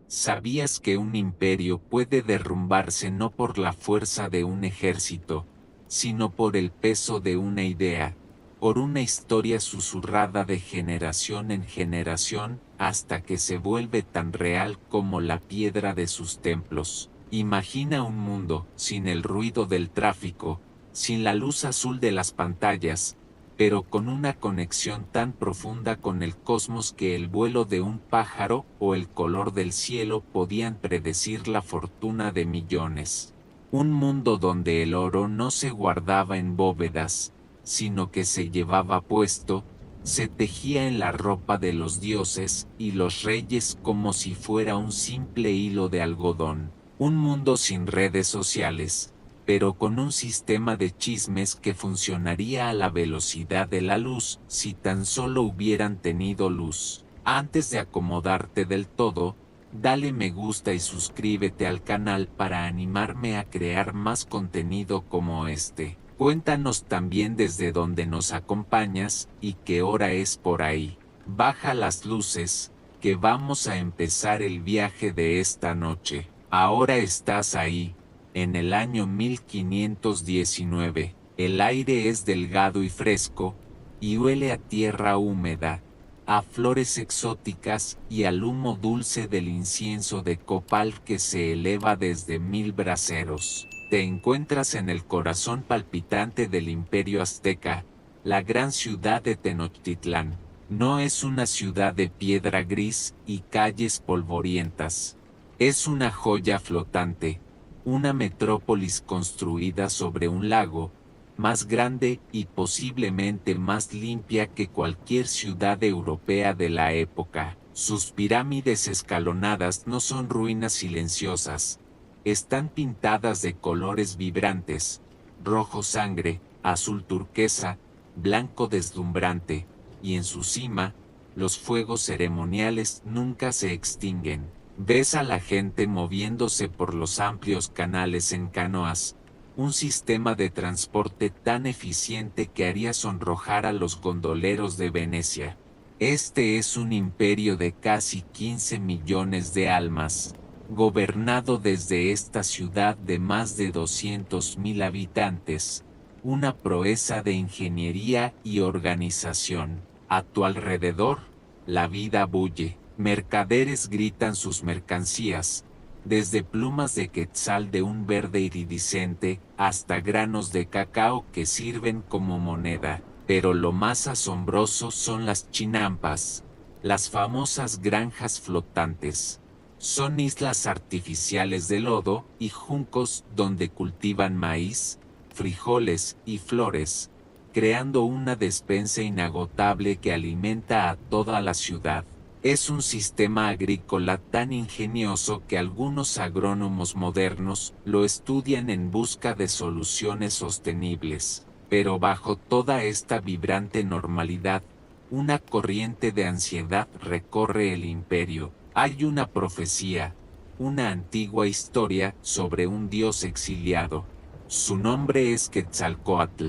¿Sabías que un imperio puede derrumbarse no por la fuerza de un ejército, sino por el peso de una idea, por una historia susurrada de generación en generación, hasta que se vuelve tan real como la piedra de sus templos? Imagina un mundo sin el ruido del tráfico, sin la luz azul de las pantallas, pero con una conexión tan profunda con el cosmos que el vuelo de un pájaro o el color del cielo podían predecir la fortuna de millones. Un mundo donde el oro no se guardaba en bóvedas, sino que se llevaba puesto, se tejía en la ropa de los dioses y los reyes como si fuera un simple hilo de algodón. Un mundo sin redes sociales, pero con un sistema de chismes que funcionaría a la velocidad de la luz si tan solo hubieran tenido luz. Antes de acomodarte del todo, dale me gusta y suscríbete al canal para animarme a crear más contenido como este. Cuéntanos también desde dónde nos acompañas y qué hora es por ahí. Baja las luces, que vamos a empezar el viaje de esta noche. Ahora estás ahí. En el año 1519, el aire es delgado y fresco, y huele a tierra húmeda, a flores exóticas y al humo dulce del incienso de copal que se eleva desde 1000 braseros. Te encuentras en el corazón palpitante del Imperio Azteca, la gran ciudad de Tenochtitlán. No es una ciudad de piedra gris y calles polvorientas. Es una joya flotante, una metrópolis construida sobre un lago, más grande y posiblemente más limpia que cualquier ciudad europea de la época. Sus pirámides escalonadas no son ruinas silenciosas, están pintadas de colores vibrantes, rojo sangre, azul turquesa, blanco deslumbrante, y en su cima, los fuegos ceremoniales nunca se extinguen. Ves a la gente moviéndose por los amplios canales en canoas, un sistema de transporte tan eficiente que haría sonrojar a los gondoleros de Venecia. Este es un imperio de casi 15 millones de almas, gobernado desde esta ciudad de más de 200.000 habitantes, una proeza de ingeniería y organización. A tu alrededor, la vida bulle. Mercaderes gritan sus mercancías, desde plumas de quetzal de un verde iridiscente hasta granos de cacao que sirven como moneda. Pero lo más asombroso son las chinampas, las famosas granjas flotantes. Son islas artificiales de lodo y juncos donde cultivan maíz, frijoles y flores, creando una despensa inagotable que alimenta a toda la ciudad. Es un sistema agrícola tan ingenioso que algunos agrónomos modernos lo estudian en busca de soluciones sostenibles. Pero bajo toda esta vibrante normalidad, una corriente de ansiedad recorre el imperio. Hay una profecía, una antigua historia sobre un dios exiliado. Su nombre es Quetzalcóatl,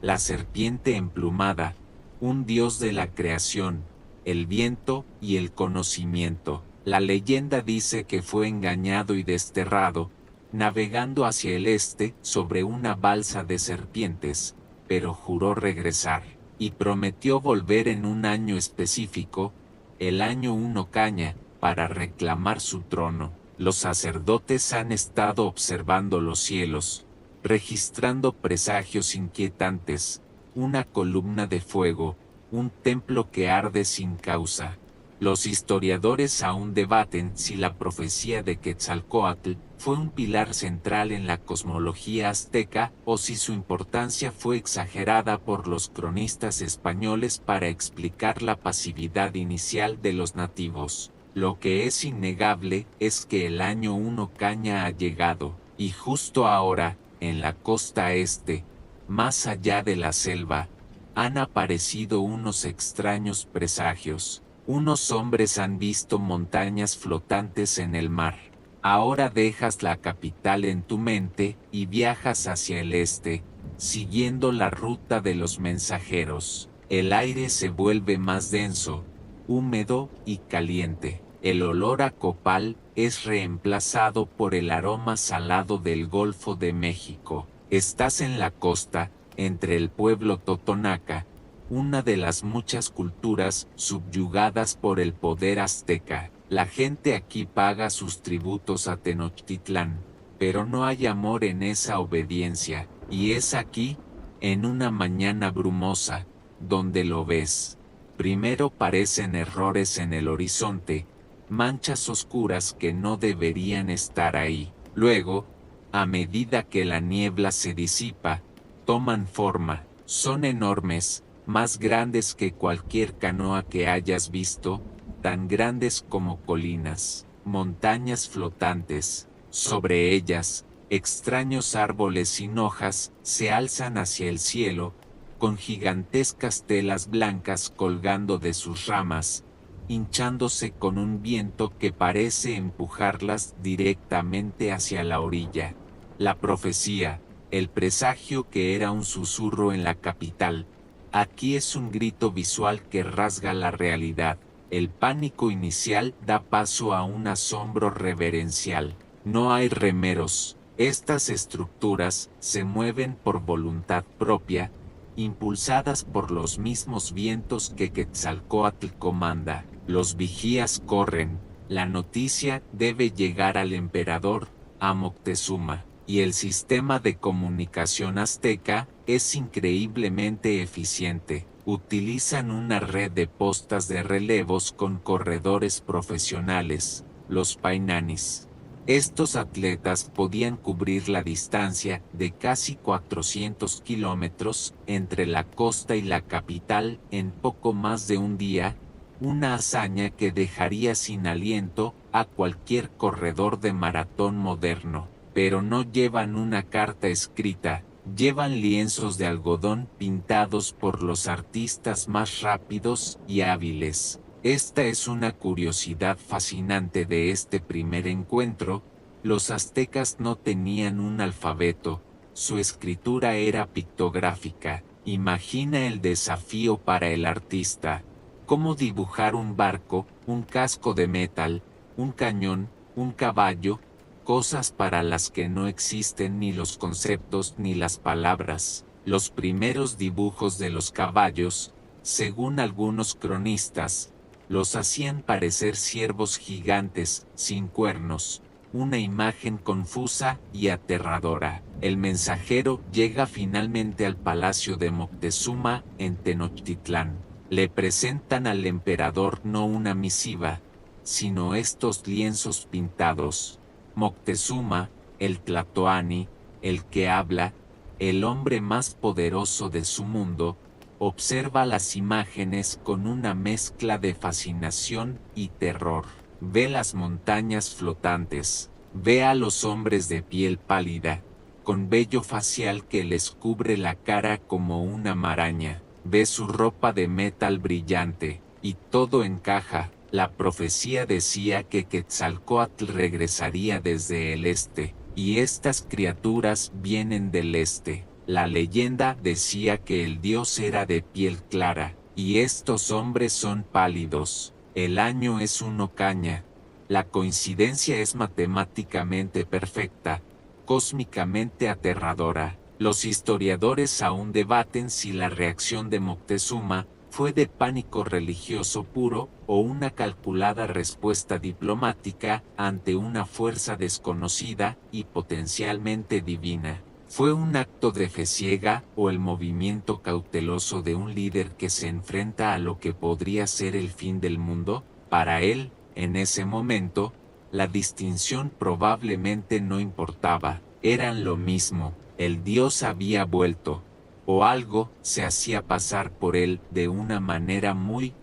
la serpiente emplumada, un dios de la creación, el viento y el conocimiento. La leyenda dice que fue engañado y desterrado, navegando hacia el este sobre una balsa de serpientes, pero juró regresar, y prometió volver en un año específico, el año 1 Caña, para reclamar su trono. Los sacerdotes han estado observando los cielos, registrando presagios inquietantes, una columna de fuego, un templo que arde sin causa. Los historiadores aún debaten si la profecía de Quetzalcóatl fue un pilar central en la cosmología azteca o si su importancia fue exagerada por los cronistas españoles para explicar la pasividad inicial de los nativos. Lo que es innegable es que el año 1 Caña ha llegado, y justo ahora, en la costa este, más allá de la selva, han aparecido unos extraños presagios. Unos hombres han visto montañas flotantes en el mar. Ahora dejas la capital en tu mente y viajas hacia el este, siguiendo la ruta de los mensajeros. El aire se vuelve más denso, húmedo y caliente. El olor a copal es reemplazado por el aroma salado del Golfo de México. Estás en la costa, entre el pueblo totonaca, una de las muchas culturas subyugadas por el poder azteca. La gente aquí paga sus tributos a Tenochtitlán, pero no hay amor en esa obediencia, y es aquí, en una mañana brumosa, donde lo ves. Primero parecen errores en el horizonte, manchas oscuras que no deberían estar ahí. Luego, a medida que la niebla se disipa, toman forma, son enormes, más grandes que cualquier canoa que hayas visto, tan grandes como colinas, montañas flotantes. Sobre ellas, extraños árboles sin hojas se alzan hacia el cielo, con gigantescas telas blancas colgando de sus ramas, hinchándose con un viento que parece empujarlas directamente hacia la orilla. La profecía, el presagio que era un susurro en la capital, aquí es un grito visual que rasga la realidad. El pánico inicial da paso a un asombro reverencial. No hay remeros. Estas estructuras se mueven por voluntad propia, impulsadas por los mismos vientos que Quetzalcóatl comanda. Los vigías corren. La noticia debe llegar al emperador, a Moctezuma, y el sistema de comunicación azteca es increíblemente eficiente. Utilizan una red de postas de relevos con corredores profesionales, los painanis. Estos atletas podían cubrir la distancia de casi 400 kilómetros entre la costa y la capital en poco más de un día, una hazaña que dejaría sin aliento a cualquier corredor de maratón moderno. Pero no llevan una carta escrita, llevan lienzos de algodón pintados por los artistas más rápidos y hábiles. Esta es una curiosidad fascinante de este primer encuentro. Los aztecas no tenían un alfabeto, su escritura era pictográfica. Imagina el desafío para el artista. ¿Cómo dibujar un barco, un casco de metal, un cañón, un caballo? Cosas para las que no existen ni los conceptos ni las palabras. Los primeros dibujos de los caballos, según algunos cronistas, los hacían parecer ciervos gigantes, sin cuernos, una imagen confusa y aterradora. El mensajero llega finalmente al palacio de Moctezuma en Tenochtitlán. Le presentan al emperador no una misiva, sino estos lienzos pintados. Moctezuma, el Tlatoani, el que habla, el hombre más poderoso de su mundo, observa las imágenes con una mezcla de fascinación y terror. Ve las montañas flotantes, ve a los hombres de piel pálida, con vello facial que les cubre la cara como una maraña, ve su ropa de metal brillante, y todo encaja. La profecía decía que Quetzalcóatl regresaría desde el este, y estas criaturas vienen del este. La leyenda decía que el dios era de piel clara, y estos hombres son pálidos. El año es un ocaña. La coincidencia es matemáticamente perfecta, cósmicamente aterradora. Los historiadores aún debaten si la reacción de Moctezuma fue de pánico religioso puro o una calculada respuesta diplomática ante una fuerza desconocida y potencialmente divina. ¿Fue un acto de fe ciega o el movimiento cauteloso de un líder que se enfrenta a lo que podría ser el fin del mundo? Para él, en ese momento, la distinción probablemente no importaba, eran lo mismo, el dios había vuelto, o algo se hacía pasar por él de una manera muy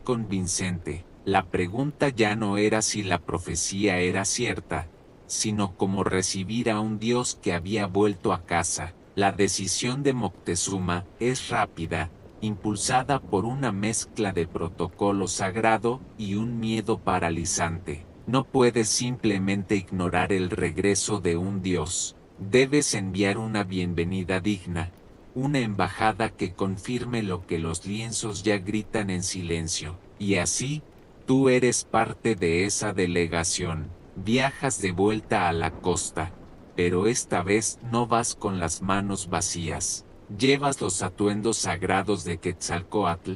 convincente. La pregunta ya no era si la profecía era cierta, sino cómo recibir a un dios que había vuelto a casa. La decisión de Moctezuma es rápida, impulsada por una mezcla de protocolo sagrado y un miedo paralizante. No puedes simplemente ignorar el regreso de un dios. Debes enviar una bienvenida digna, una embajada que confirme lo que los lienzos ya gritan en silencio. Y así, Tú eres parte de esa delegación. Viajas de vuelta a la costa, pero esta vez no vas con las manos vacías. Llevas los atuendos sagrados de Quetzalcóatl,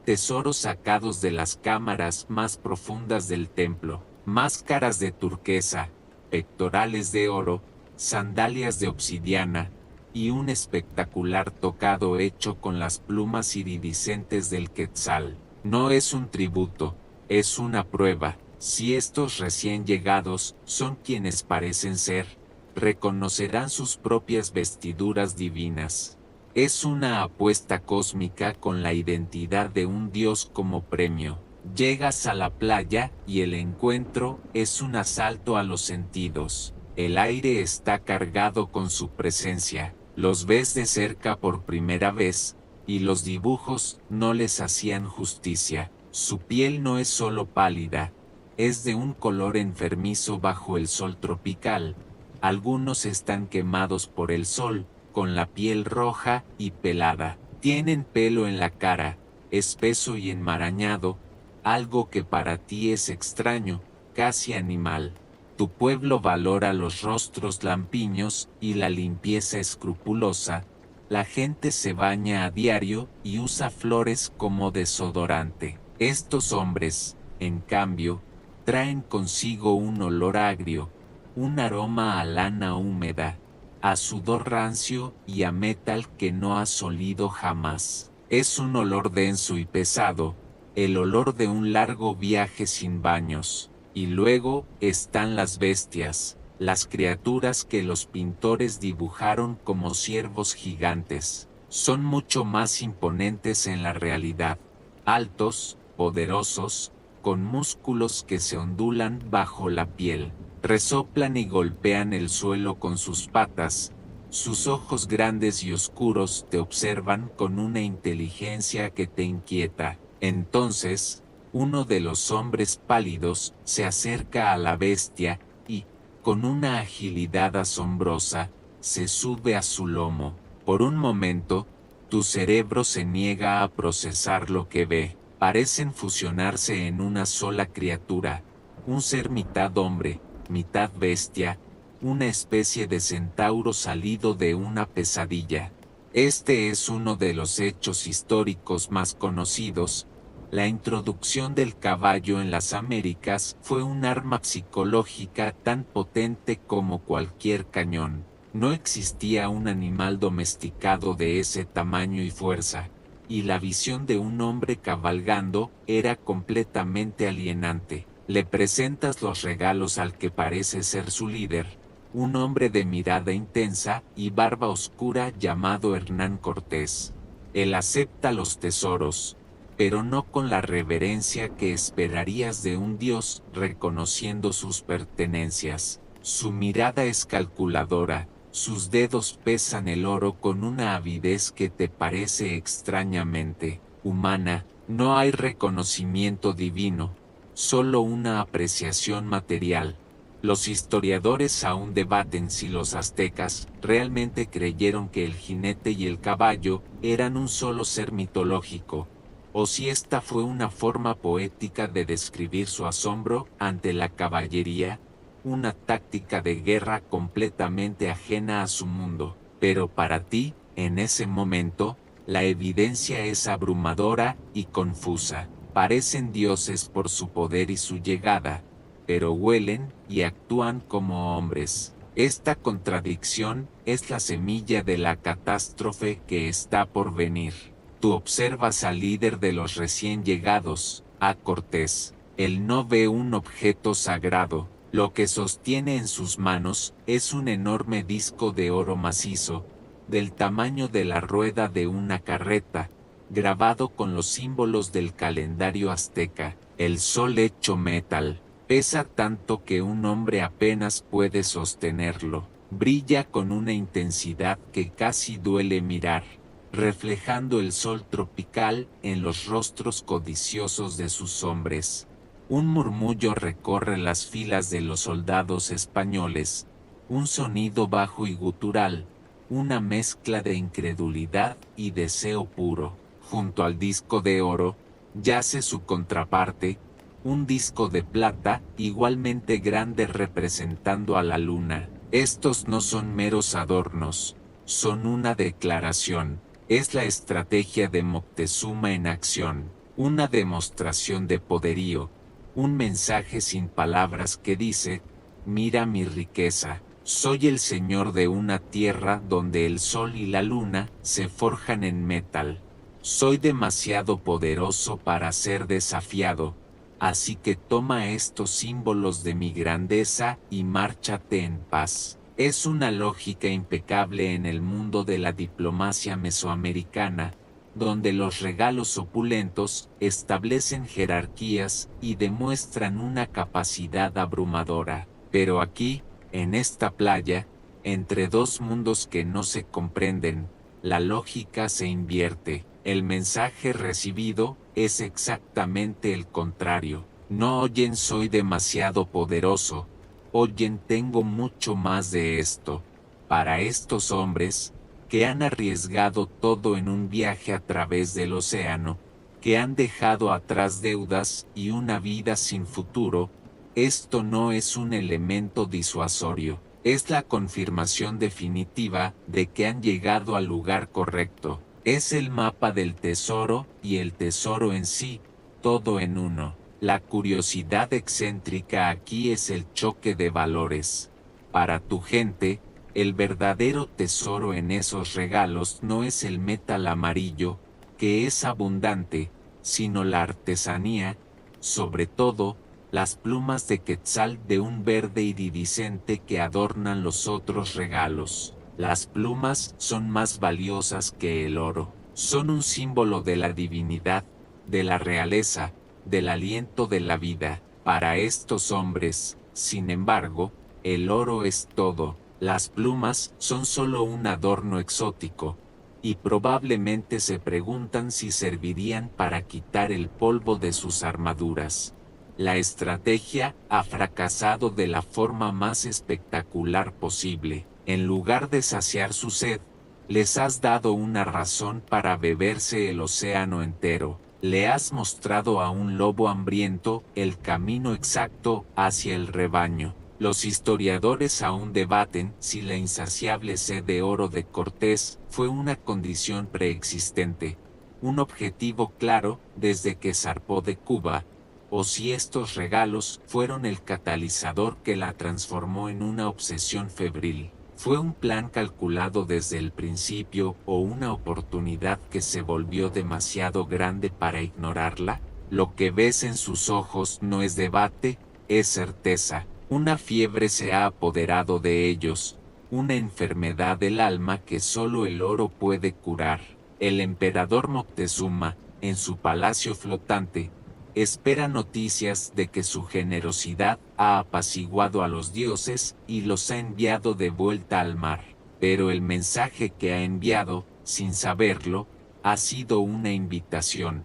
tesoros sacados de las cámaras más profundas del templo, máscaras de turquesa, pectorales de oro, sandalias de obsidiana, y un espectacular tocado hecho con las plumas iridiscentes del quetzal. No es un tributo, es una prueba. Si estos recién llegados son quienes parecen ser, reconocerán sus propias vestiduras divinas. Es una apuesta cósmica con la identidad de un dios como premio. Llegas a la playa y el encuentro es un asalto a los sentidos. El aire está cargado con su presencia. Los ves de cerca por primera vez, y los dibujos no les hacían justicia. Su piel no es solo pálida, es de un color enfermizo bajo el sol tropical. Algunos están quemados por el sol, con la piel roja y pelada. Tienen pelo en la cara, espeso y enmarañado, algo que para ti es extraño, casi animal. Tu pueblo valora los rostros lampiños y la limpieza escrupulosa. La gente se baña a diario y usa flores como desodorante. Estos hombres, en cambio, traen consigo un olor agrio, un aroma a lana húmeda, a sudor rancio y a metal que no has olido jamás. Es un olor denso y pesado, el olor de un largo viaje sin baños. Y luego están las bestias, las criaturas que los pintores dibujaron como ciervos gigantes. Son mucho más imponentes en la realidad. Altos, poderosos, con músculos que se ondulan bajo la piel. Resoplan y golpean el suelo con sus patas. Sus ojos grandes y oscuros te observan con una inteligencia que te inquieta. Entonces, uno de los hombres pálidos se acerca a la bestia y, con una agilidad asombrosa, se sube a su lomo. Por un momento, tu cerebro se niega a procesar lo que ve. Parecen fusionarse en una sola criatura, un ser mitad hombre, mitad bestia, una especie de centauro salido de una pesadilla. Este es uno de los hechos históricos más conocidos. La introducción del caballo en las Américas fue un arma psicológica tan potente como cualquier cañón. No existía un animal domesticado de ese tamaño y fuerza, y la visión de un hombre cabalgando era completamente alienante. Le presentas los regalos al que parece ser su líder, un hombre de mirada intensa y barba oscura llamado Hernán Cortés. Él acepta los tesoros, pero no con la reverencia que esperarías de un dios reconociendo sus pertenencias. Su mirada es calculadora, sus dedos pesan el oro con una avidez que te parece extrañamente humana. No hay reconocimiento divino, solo una apreciación material. Los historiadores aún debaten si los aztecas realmente creyeron que el jinete y el caballo eran un solo ser mitológico, o si esta fue una forma poética de describir su asombro ante la caballería, una táctica de guerra completamente ajena a su mundo. Pero para ti, en ese momento, la evidencia es abrumadora y confusa. Parecen dioses por su poder y su llegada, pero huelen y actúan como hombres. Esta contradicción es la semilla de la catástrofe que está por venir. Tú observas al líder de los recién llegados, a Cortés. Él no ve un objeto sagrado. Lo que sostiene en sus manos es un enorme disco de oro macizo, del tamaño de la rueda de una carreta, grabado con los símbolos del calendario azteca. El sol hecho metal. Pesa tanto que un hombre apenas puede sostenerlo. Brilla con una intensidad que casi duele mirar, reflejando el sol tropical en los rostros codiciosos de sus hombres. Un murmullo recorre las filas de los soldados españoles, un sonido bajo y gutural, una mezcla de incredulidad y deseo puro. Junto al disco de oro, yace su contraparte, un disco de plata igualmente grande representando a la luna. Estos no son meros adornos, son una declaración. Es la estrategia de Moctezuma en acción, una demostración de poderío, un mensaje sin palabras que dice: mira mi riqueza, soy el señor de una tierra donde el sol y la luna se forjan en metal. Soy demasiado poderoso para ser desafiado, así que toma estos símbolos de mi grandeza y márchate en paz. Es una lógica impecable en el mundo de la diplomacia mesoamericana, donde los regalos opulentos establecen jerarquías y demuestran una capacidad abrumadora. Pero aquí, en esta playa, entre dos mundos que no se comprenden, la lógica se invierte. El mensaje recibido es exactamente el contrario. No oyen soy demasiado poderoso, oyen tengo mucho más de esto. Para estos hombres, que han arriesgado todo en un viaje a través del océano, que han dejado atrás deudas y una vida sin futuro, esto no es un elemento disuasorio, es la confirmación definitiva de que han llegado al lugar correcto. Es el mapa del tesoro y el tesoro en sí, todo en uno. La curiosidad excéntrica aquí es el choque de valores. Para tu gente, el verdadero tesoro en esos regalos no es el metal amarillo, que es abundante, sino la artesanía, sobre todo, las plumas de quetzal de un verde iridiscente que adornan los otros regalos. Las plumas son más valiosas que el oro. Son un símbolo de la divinidad, de la realeza, del aliento de la vida. Para estos hombres, sin embargo, el oro es todo. Las plumas son solo un adorno exótico, y probablemente se preguntan si servirían para quitar el polvo de sus armaduras. La estrategia ha fracasado de la forma más espectacular posible. En lugar de saciar su sed, les has dado una razón para beberse el océano entero. Le has mostrado a un lobo hambriento el camino exacto hacia el rebaño. Los historiadores aún debaten si la insaciable sed de oro de Cortés fue una condición preexistente, un objetivo claro desde que zarpó de Cuba, o si estos regalos fueron el catalizador que la transformó en una obsesión febril. ¿Fue un plan calculado desde el principio o una oportunidad que se volvió demasiado grande para ignorarla? Lo que ves en sus ojos no es debate, es certeza. Una fiebre se ha apoderado de ellos, una enfermedad del alma que solo el oro puede curar. El emperador Moctezuma, en su palacio flotante, espera noticias de que su generosidad ha apaciguado a los dioses y los ha enviado de vuelta al mar. Pero el mensaje que ha enviado, sin saberlo, ha sido una invitación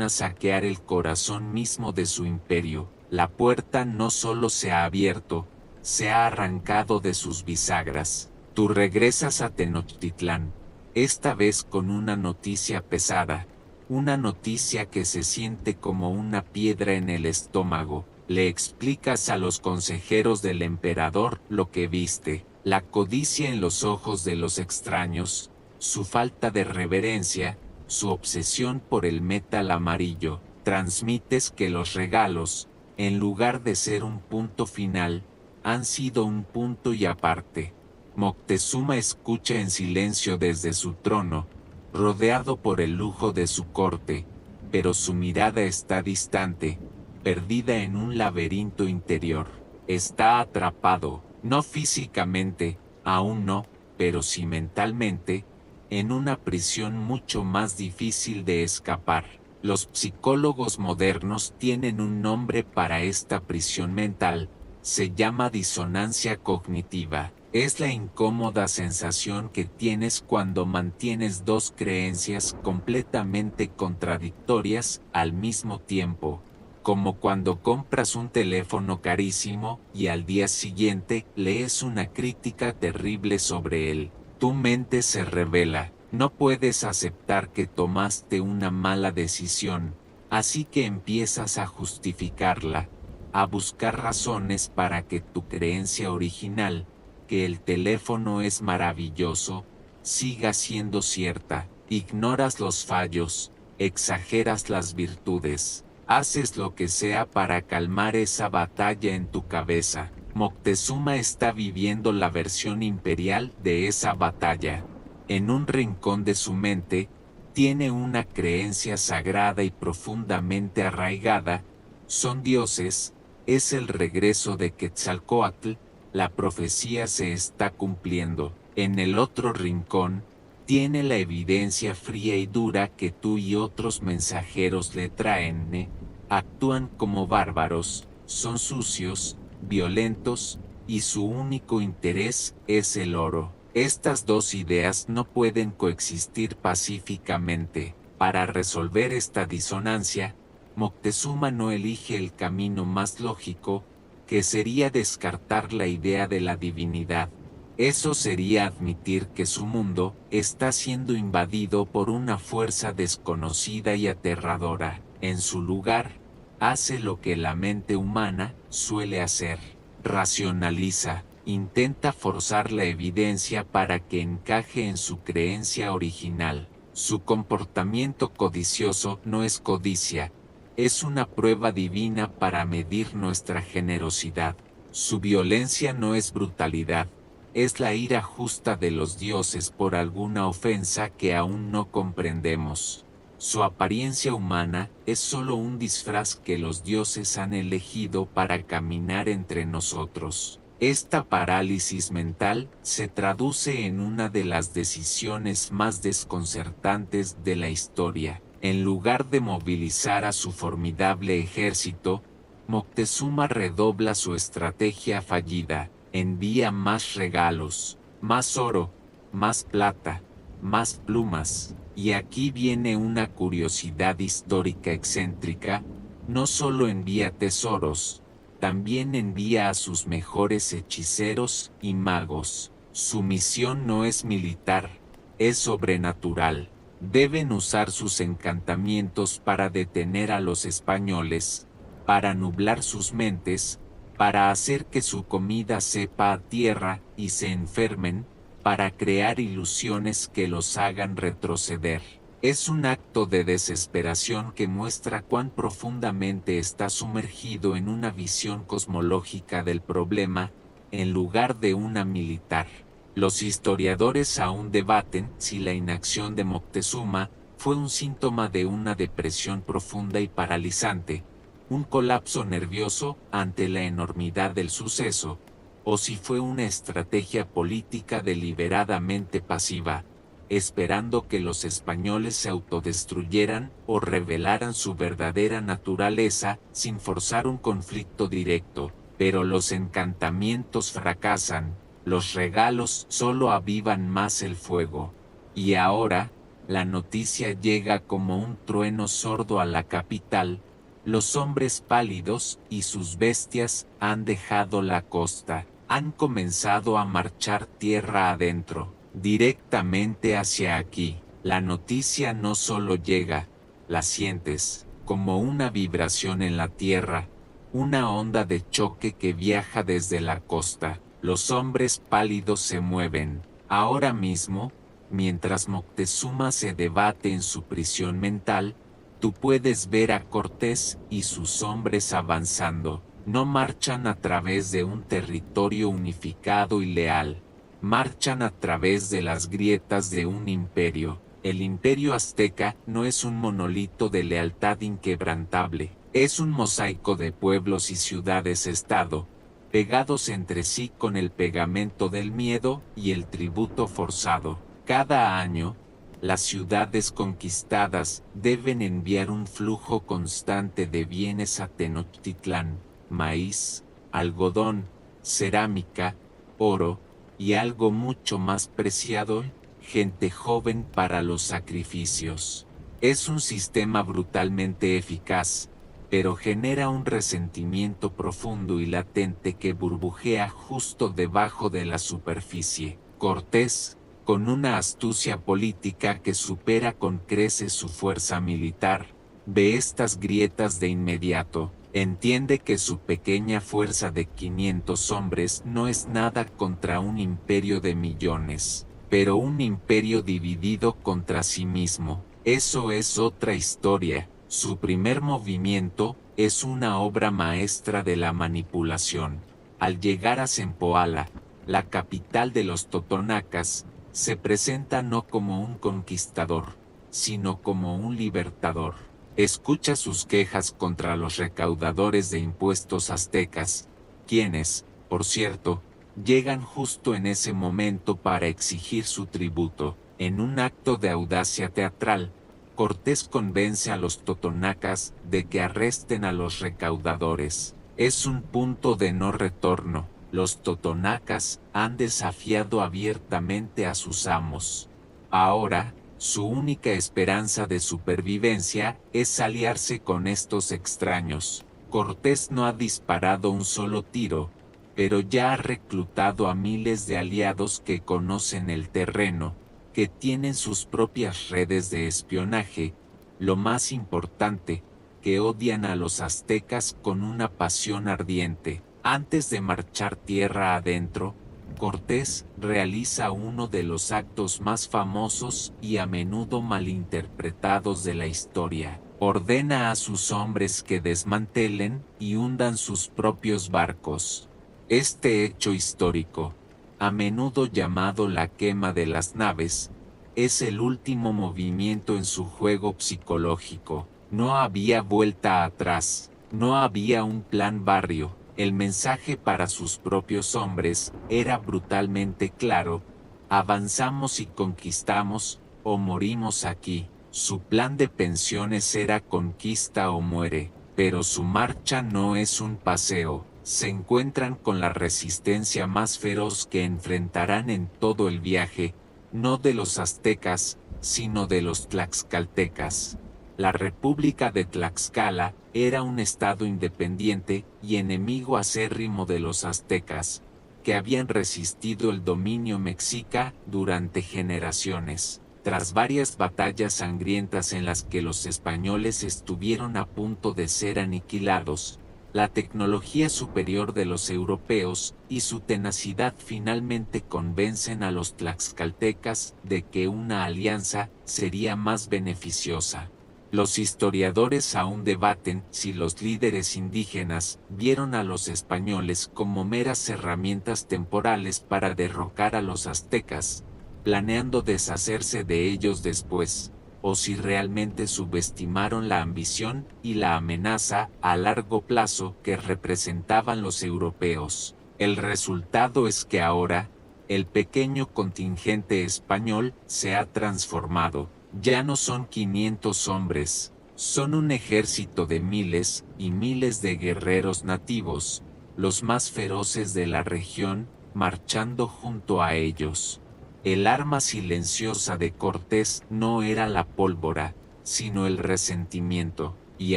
a saquear el corazón mismo de su imperio. La puerta no solo se ha abierto, se ha arrancado de sus bisagras. Tú regresas a Tenochtitlán, esta vez con una noticia pesada, una noticia que se siente como una piedra en el estómago. Le explicas a los consejeros del emperador lo que viste, la codicia en los ojos de los extraños, su falta de reverencia, su obsesión por el metal amarillo. Transmites que los regalos, en lugar de ser un punto final, han sido un punto y aparte. Moctezuma escucha en silencio desde su trono, rodeado por el lujo de su corte, pero su mirada está distante, perdida en un laberinto interior. Está atrapado, no físicamente, aún no, pero sí mentalmente, en una prisión mucho más difícil de escapar. Los psicólogos modernos tienen un nombre para esta prisión mental, se llama disonancia cognitiva. Es la incómoda sensación que tienes cuando mantienes dos creencias completamente contradictorias al mismo tiempo, como cuando compras un teléfono carísimo y al día siguiente lees una crítica terrible sobre él. Tu mente se revela, no puedes aceptar que tomaste una mala decisión, Así que empiezas a justificarla, a buscar razones para que tu creencia original, que el teléfono es maravilloso, siga siendo cierta. Ignoras los fallos, exageras las virtudes, haces lo que sea para calmar esa batalla en tu cabeza. Moctezuma está viviendo la versión imperial de esa batalla. En un rincón de su mente, tiene una creencia sagrada y profundamente arraigada: son dioses, es el regreso de Quetzalcóatl, la profecía se está cumpliendo. En el otro rincón, tiene la evidencia fría y dura que tú y otros mensajeros le traen. Actúan como bárbaros, son sucios, violentos, y su único interés es el oro. Estas dos ideas no pueden coexistir pacíficamente. Para resolver esta disonancia, Moctezuma no elige el camino más lógico, que sería descartar la idea de la divinidad. Eso sería admitir que su mundo está siendo invadido por una fuerza desconocida y aterradora. En su lugar, hace lo que la mente humana suele hacer: racionaliza, intenta forzar la evidencia para que encaje en su creencia original. Su comportamiento codicioso no es codicia, es una prueba divina para medir nuestra generosidad. Su violencia no es brutalidad, es la ira justa de los dioses por alguna ofensa que aún no comprendemos. Su apariencia humana es solo un disfraz que los dioses han elegido para caminar entre nosotros. Esta parálisis mental se traduce en una de las decisiones más desconcertantes de la historia. En lugar de movilizar a su formidable ejército, Moctezuma redobla su estrategia fallida. Envía más regalos, más oro, más plata, más plumas. Y aquí viene una curiosidad histórica excéntrica: no solo envía tesoros, también envía a sus mejores hechiceros y magos. Su misión no es militar, es sobrenatural. Deben usar sus encantamientos para detener a los españoles, para nublar sus mentes, para hacer que su comida sepa a tierra y se enfermen, para crear ilusiones que los hagan retroceder. Es un acto de desesperación que muestra cuán profundamente está sumergido en una visión cosmológica del problema, en lugar de una militar. Los historiadores aún debaten si la inacción de Moctezuma fue un síntoma de una depresión profunda y paralizante, un colapso nervioso ante la enormidad del suceso, o si fue una estrategia política deliberadamente pasiva, esperando que los españoles se autodestruyeran o revelaran su verdadera naturaleza sin forzar un conflicto directo. Pero los encantamientos fracasan, los regalos solo avivan más el fuego. Y ahora, la noticia llega como un trueno sordo a la capital: los hombres pálidos y sus bestias han dejado la costa, han comenzado a marchar tierra adentro, directamente hacia aquí. La noticia no solo llega, la sientes, como una vibración en la tierra, una onda de choque que viaja desde la costa. Los hombres pálidos se mueven. Ahora mismo, mientras Moctezuma se debate en su prisión mental, tú puedes ver a Cortés y sus hombres avanzando. No marchan a través de un territorio unificado y leal. Marchan a través de las grietas de un imperio. El imperio azteca no es un monolito de lealtad inquebrantable. Es un mosaico de pueblos y ciudades-estado, pegados entre sí con el pegamento del miedo y el tributo forzado. Cada año, las ciudades conquistadas deben enviar un flujo constante de bienes a Tenochtitlán: maíz, algodón, cerámica, oro, y algo mucho más preciado: gente joven para los sacrificios. Es un sistema brutalmente eficaz, pero genera un resentimiento profundo y latente que burbujea justo debajo de la superficie. Cortés, con una astucia política que supera con creces su fuerza militar, ve estas grietas de inmediato, entiende que su pequeña fuerza de 500 hombres no es nada contra un imperio de millones, pero un imperio dividido contra sí mismo. Eso es otra historia. Su primer movimiento es una obra maestra de la manipulación. Al llegar a Zempoala, la capital de los totonacas, se presenta no como un conquistador, sino como un libertador. Escucha sus quejas contra los recaudadores de impuestos aztecas, quienes, por cierto, llegan justo en ese momento para exigir su tributo. En un acto de audacia teatral, Cortés convence a los totonacas de que arresten a los recaudadores. Es un punto de no retorno. Los totonacas han desafiado abiertamente a sus amos. Ahora, su única esperanza de supervivencia es aliarse con estos extraños. Cortés no ha disparado un solo tiro, pero ya ha reclutado a miles de aliados que conocen el terreno, que tienen sus propias redes de espionaje, lo más importante, que odian a los aztecas con una pasión ardiente. Antes de marchar tierra adentro, Cortés realiza uno de los actos más famosos y a menudo malinterpretados de la historia. Ordena a sus hombres que desmantelen y hundan sus propios barcos. Este hecho histórico, a menudo llamado la quema de las naves, es el último movimiento en su juego psicológico. No había vuelta atrás, no había un plan barrio. El mensaje para sus propios hombres era brutalmente claro: avanzamos y conquistamos, o morimos aquí. Su plan de pensiones era conquista o muere, pero su marcha no es un paseo. Se encuentran con la resistencia más feroz que enfrentarán en todo el viaje, no de los aztecas, sino de los tlaxcaltecas. La República de Tlaxcala era un estado independiente y enemigo acérrimo de los aztecas, que habían resistido el dominio mexica durante generaciones. Tras varias batallas sangrientas en las que los españoles estuvieron a punto de ser aniquilados, la tecnología superior de los europeos y su tenacidad finalmente convencen a los tlaxcaltecas de que una alianza sería más beneficiosa. Los historiadores aún debaten si los líderes indígenas vieron a los españoles como meras herramientas temporales para derrocar a los aztecas, planeando deshacerse de ellos después, o si realmente subestimaron la ambición y la amenaza a largo plazo que representaban los europeos. El resultado es que ahora, el pequeño contingente español se ha transformado. Ya no son 500 hombres, son un ejército de miles y miles de guerreros nativos, los más feroces de la región, marchando junto a ellos. El arma silenciosa de Cortés no era la pólvora, sino el resentimiento, y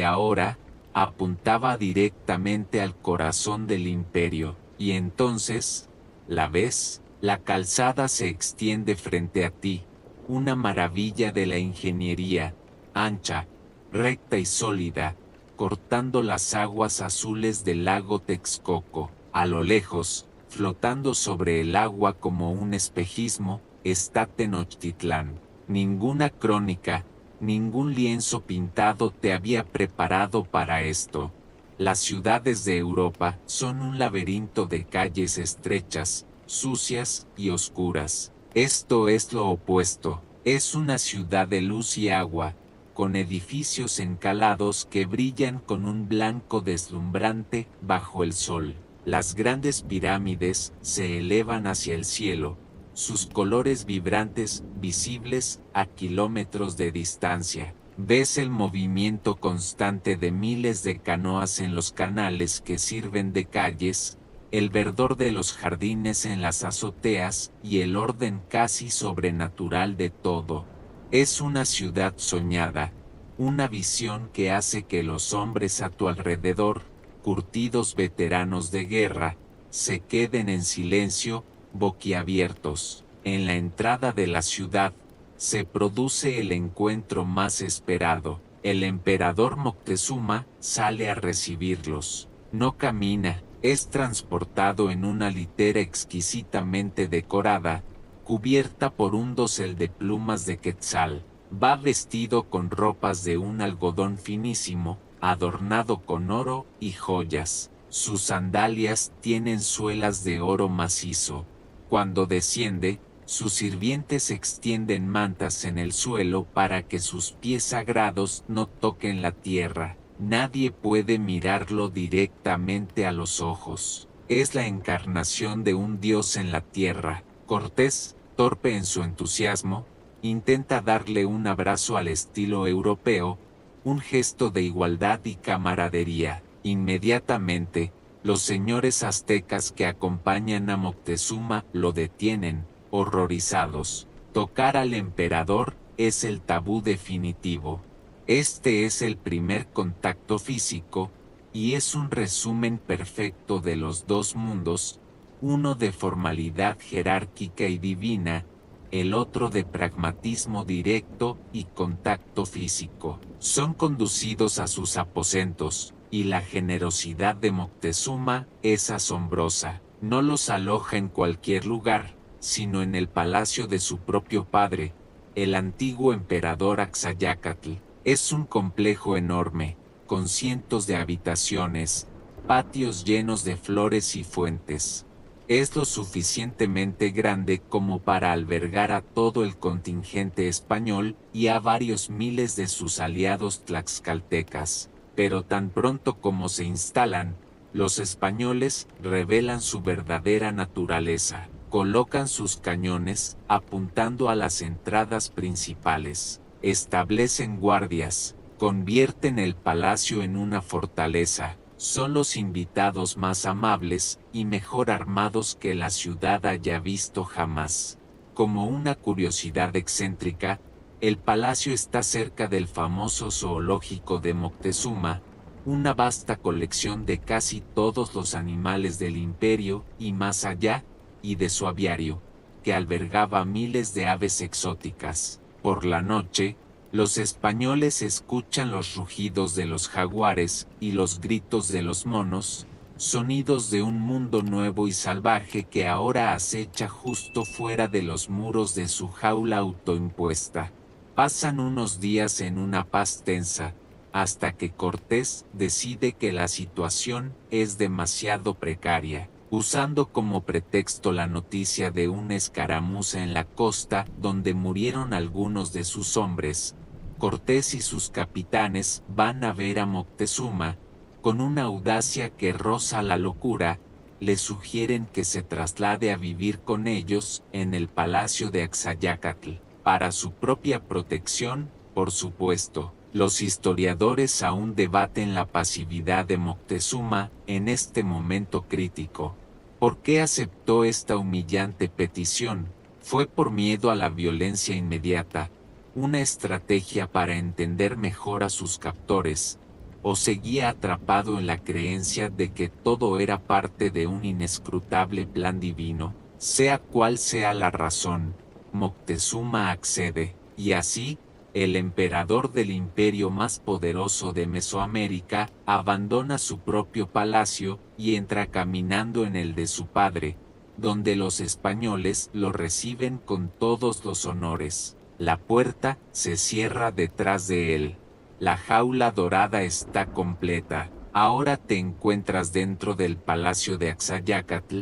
ahora apuntaba directamente al corazón del imperio. Y entonces, ¿la ves? La calzada se extiende frente a ti, una maravilla de la ingeniería, ancha, recta y sólida, cortando las aguas azules del lago Texcoco. A lo lejos, flotando sobre el agua como un espejismo, está Tenochtitlán. Ninguna crónica, ningún lienzo pintado te había preparado para esto. Las ciudades de Europa son un laberinto de calles estrechas, sucias y oscuras. Esto es lo opuesto, es una ciudad de luz y agua, con edificios encalados que brillan con un blanco deslumbrante bajo el sol. Las grandes pirámides se elevan hacia el cielo, sus colores vibrantes visibles a kilómetros de distancia. Ves el movimiento constante de miles de canoas en los canales que sirven de calles, el verdor de los jardines en las azoteas y el orden casi sobrenatural de todo. Es una ciudad soñada, una visión que hace que los hombres a tu alrededor, curtidos veteranos de guerra, se queden en silencio, boquiabiertos. En la entrada de la ciudad, se produce el encuentro más esperado. El emperador Moctezuma sale a recibirlos. No camina, es transportado en una litera exquisitamente decorada, cubierta por un dosel de plumas de quetzal. Va vestido con ropas de un algodón finísimo, adornado con oro y joyas. Sus sandalias tienen suelas de oro macizo. Cuando desciende, sus sirvientes extienden mantas en el suelo para que sus pies sagrados no toquen la tierra. Nadie puede mirarlo directamente a los ojos. Es la encarnación de un dios en la tierra. Cortés, torpe en su entusiasmo, intenta darle un abrazo al estilo europeo, un gesto de igualdad y camaradería. Inmediatamente, los señores aztecas que acompañan a Moctezuma lo detienen, horrorizados. Tocar al emperador es el tabú definitivo. Este es el primer contacto físico, y es un resumen perfecto de los dos mundos, uno de formalidad jerárquica y divina, el otro de pragmatismo directo y contacto físico. Son conducidos a sus aposentos, y la generosidad de Moctezuma es asombrosa. No los aloja en cualquier lugar, sino en el palacio de su propio padre, el antiguo emperador Axayácatl. Es un complejo enorme, con cientos de habitaciones, patios llenos de flores y fuentes. Es lo suficientemente grande como para albergar a todo el contingente español y a varios miles de sus aliados tlaxcaltecas. Pero tan pronto como se instalan, los españoles revelan su verdadera naturaleza. Colocan sus cañones, apuntando a las entradas principales. Establecen guardias, convierten el palacio en una fortaleza. Son los invitados más amables y mejor armados que la ciudad haya visto jamás. Como una curiosidad excéntrica, el palacio está cerca del famoso zoológico de Moctezuma, una vasta colección de casi todos los animales del imperio y más allá, y de su aviario, que albergaba miles de aves exóticas. Por la noche, los españoles escuchan los rugidos de los jaguares y los gritos de los monos, sonidos de un mundo nuevo y salvaje que ahora acecha justo fuera de los muros de su jaula autoimpuesta. Pasan unos días en una paz tensa, hasta que Cortés decide que la situación es demasiado precaria. Usando como pretexto la noticia de una escaramuza en la costa donde murieron algunos de sus hombres, Cortés y sus capitanes van a ver a Moctezuma, con una audacia que roza la locura, le sugieren que se traslade a vivir con ellos en el palacio de Axayácatl, para su propia protección, por supuesto. Los historiadores aún debaten la pasividad de Moctezuma en este momento crítico. ¿Por qué aceptó esta humillante petición? ¿Fue por miedo a la violencia inmediata, una estrategia para entender mejor a sus captores, o seguía atrapado en la creencia de que todo era parte de un inescrutable plan divino? Sea cual sea la razón, Moctezuma accede, y así, el emperador del imperio más poderoso de Mesoamérica abandona su propio palacio y entra caminando en el de su padre, donde los españoles lo reciben con todos los honores. La puerta se cierra detrás de él. La jaula dorada está completa. Ahora te encuentras dentro del palacio de Axayácatl,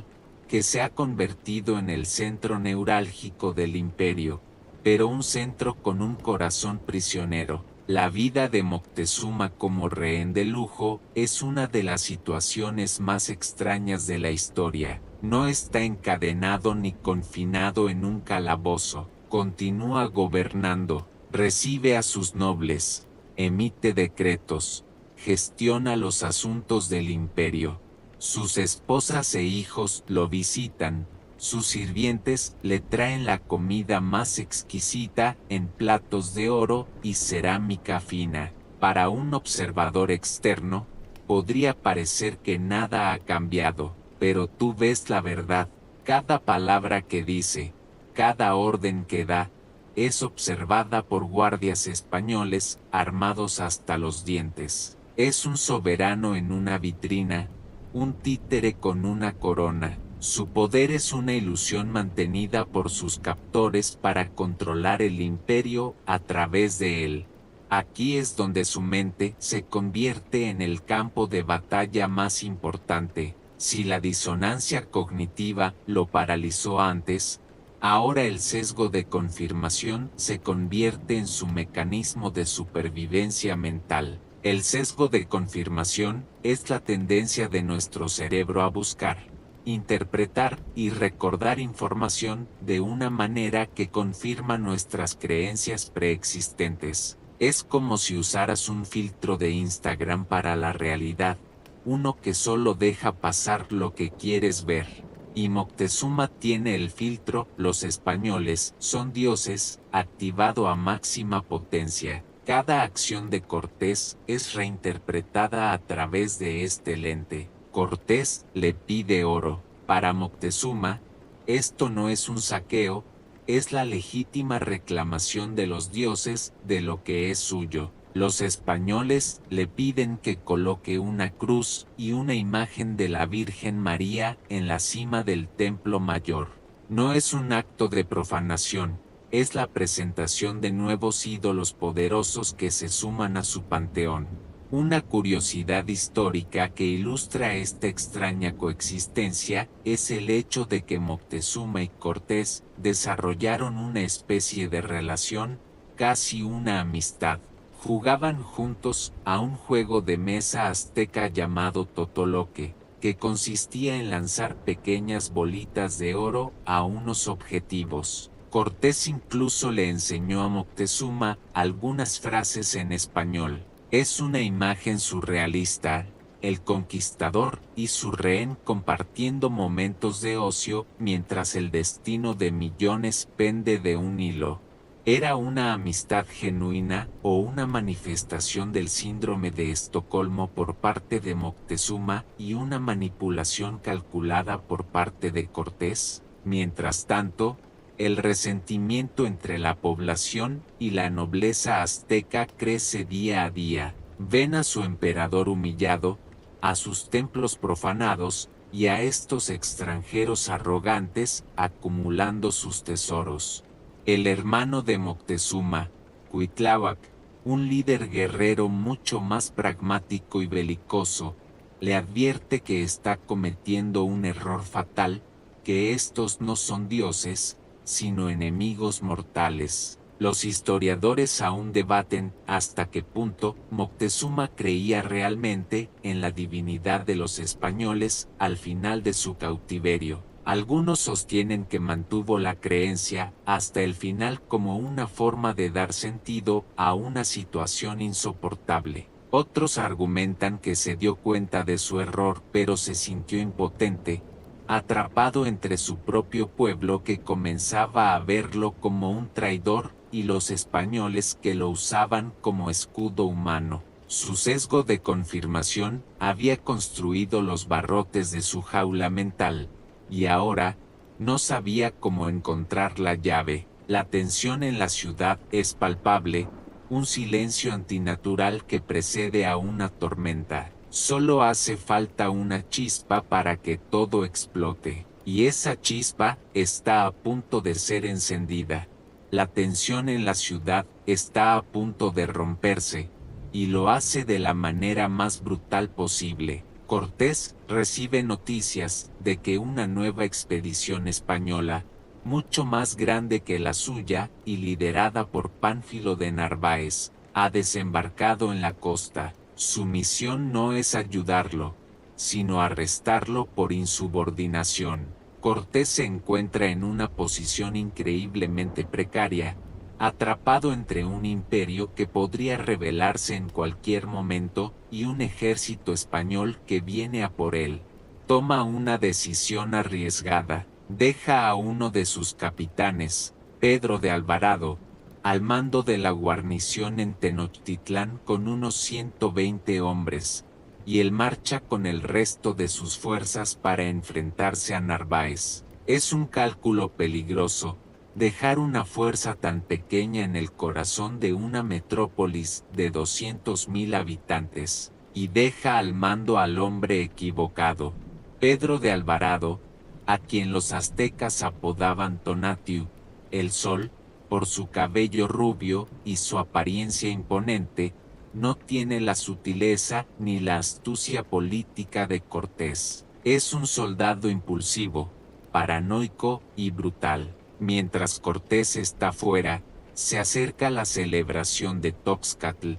que se ha convertido en el centro neurálgico del imperio, pero un centro con un corazón prisionero. La vida de Moctezuma como rehén de lujo es una de las situaciones más extrañas de la historia. No está encadenado ni confinado en un calabozo. Continúa gobernando, recibe a sus nobles, emite decretos, gestiona los asuntos del imperio. Sus esposas e hijos lo visitan. Sus sirvientes le traen la comida más exquisita en platos de oro y cerámica fina. Para un observador externo, podría parecer que nada ha cambiado, pero tú ves la verdad. Cada palabra que dice, cada orden que da, es observada por guardias españoles, armados hasta los dientes. Es un soberano en una vitrina, un títere con una corona. Su poder es una ilusión mantenida por sus captores para controlar el imperio a través de él. Aquí es donde su mente se convierte en el campo de batalla más importante. Si la disonancia cognitiva lo paralizó antes, ahora el sesgo de confirmación se convierte en su mecanismo de supervivencia mental. El sesgo de confirmación es la tendencia de nuestro cerebro a buscar, interpretar y recordar información de una manera que confirma nuestras creencias preexistentes. Es como si usaras un filtro de Instagram para la realidad, uno que solo deja pasar lo que quieres ver. Y Moctezuma tiene el filtro, los españoles son dioses, activado a máxima potencia. Cada acción de Cortés es reinterpretada a través de este lente. Cortés le pide oro. Para Moctezuma, esto no es un saqueo, es la legítima reclamación de los dioses de lo que es suyo. Los españoles le piden que coloque una cruz y una imagen de la Virgen María en la cima del templo mayor. No es un acto de profanación, es la presentación de nuevos ídolos poderosos que se suman a su panteón. Una curiosidad histórica que ilustra esta extraña coexistencia es el hecho de que Moctezuma y Cortés desarrollaron una especie de relación, casi una amistad. Jugaban juntos a un juego de mesa azteca llamado Totoloque, que consistía en lanzar pequeñas bolitas de oro a unos objetivos. Cortés incluso le enseñó a Moctezuma algunas frases en español. Es una imagen surrealista, el conquistador y su rehén compartiendo momentos de ocio mientras el destino de millones pende de un hilo. ¿Era una amistad genuina o una manifestación del síndrome de Estocolmo por parte de Moctezuma y una manipulación calculada por parte de Cortés? Mientras tanto, el resentimiento entre la población y la nobleza azteca crece día a día. Ven a su emperador humillado, a sus templos profanados y a estos extranjeros arrogantes acumulando sus tesoros. El hermano de Moctezuma, Cuitláhuac, un líder guerrero mucho más pragmático y belicoso, le advierte que está cometiendo un error fatal, que estos no son dioses, sino enemigos mortales. Los historiadores aún debaten hasta qué punto Moctezuma creía realmente en la divinidad de los españoles al final de su cautiverio. Algunos sostienen que mantuvo la creencia hasta el final como una forma de dar sentido a una situación insoportable. Otros argumentan que se dio cuenta de su error pero se sintió impotente, atrapado entre su propio pueblo que comenzaba a verlo como un traidor y los españoles que lo usaban como escudo humano. Su sesgo de confirmación había construido los barrotes de su jaula mental, y ahora no sabía cómo encontrar la llave. La tensión en la ciudad es palpable, un silencio antinatural que precede a una tormenta. Solo hace falta una chispa para que todo explote, y esa chispa está a punto de ser encendida. La tensión en la ciudad está a punto de romperse, y lo hace de la manera más brutal posible. Cortés recibe noticias de que una nueva expedición española, mucho más grande que la suya y liderada por Pánfilo de Narváez, ha desembarcado en la costa. Su misión no es ayudarlo, sino arrestarlo por insubordinación. Cortés se encuentra en una posición increíblemente precaria, atrapado entre un imperio que podría rebelarse en cualquier momento y un ejército español que viene a por él. Toma una decisión arriesgada, deja a uno de sus capitanes, Pedro de Alvarado, al mando de la guarnición en Tenochtitlán con unos 120 hombres, y él marcha con el resto de sus fuerzas para enfrentarse a Narváez. Es un cálculo peligroso, Dejar una fuerza tan pequeña en el corazón de una metrópolis de 200.000 habitantes, y deja al mando al hombre equivocado, Pedro de Alvarado, a quien los aztecas apodaban Tonatiuh, el Sol, por su cabello rubio y su apariencia imponente, no tiene la sutileza ni la astucia política de Cortés. Es un soldado impulsivo, paranoico y brutal. Mientras Cortés está fuera, se acerca la celebración de Toxcatl,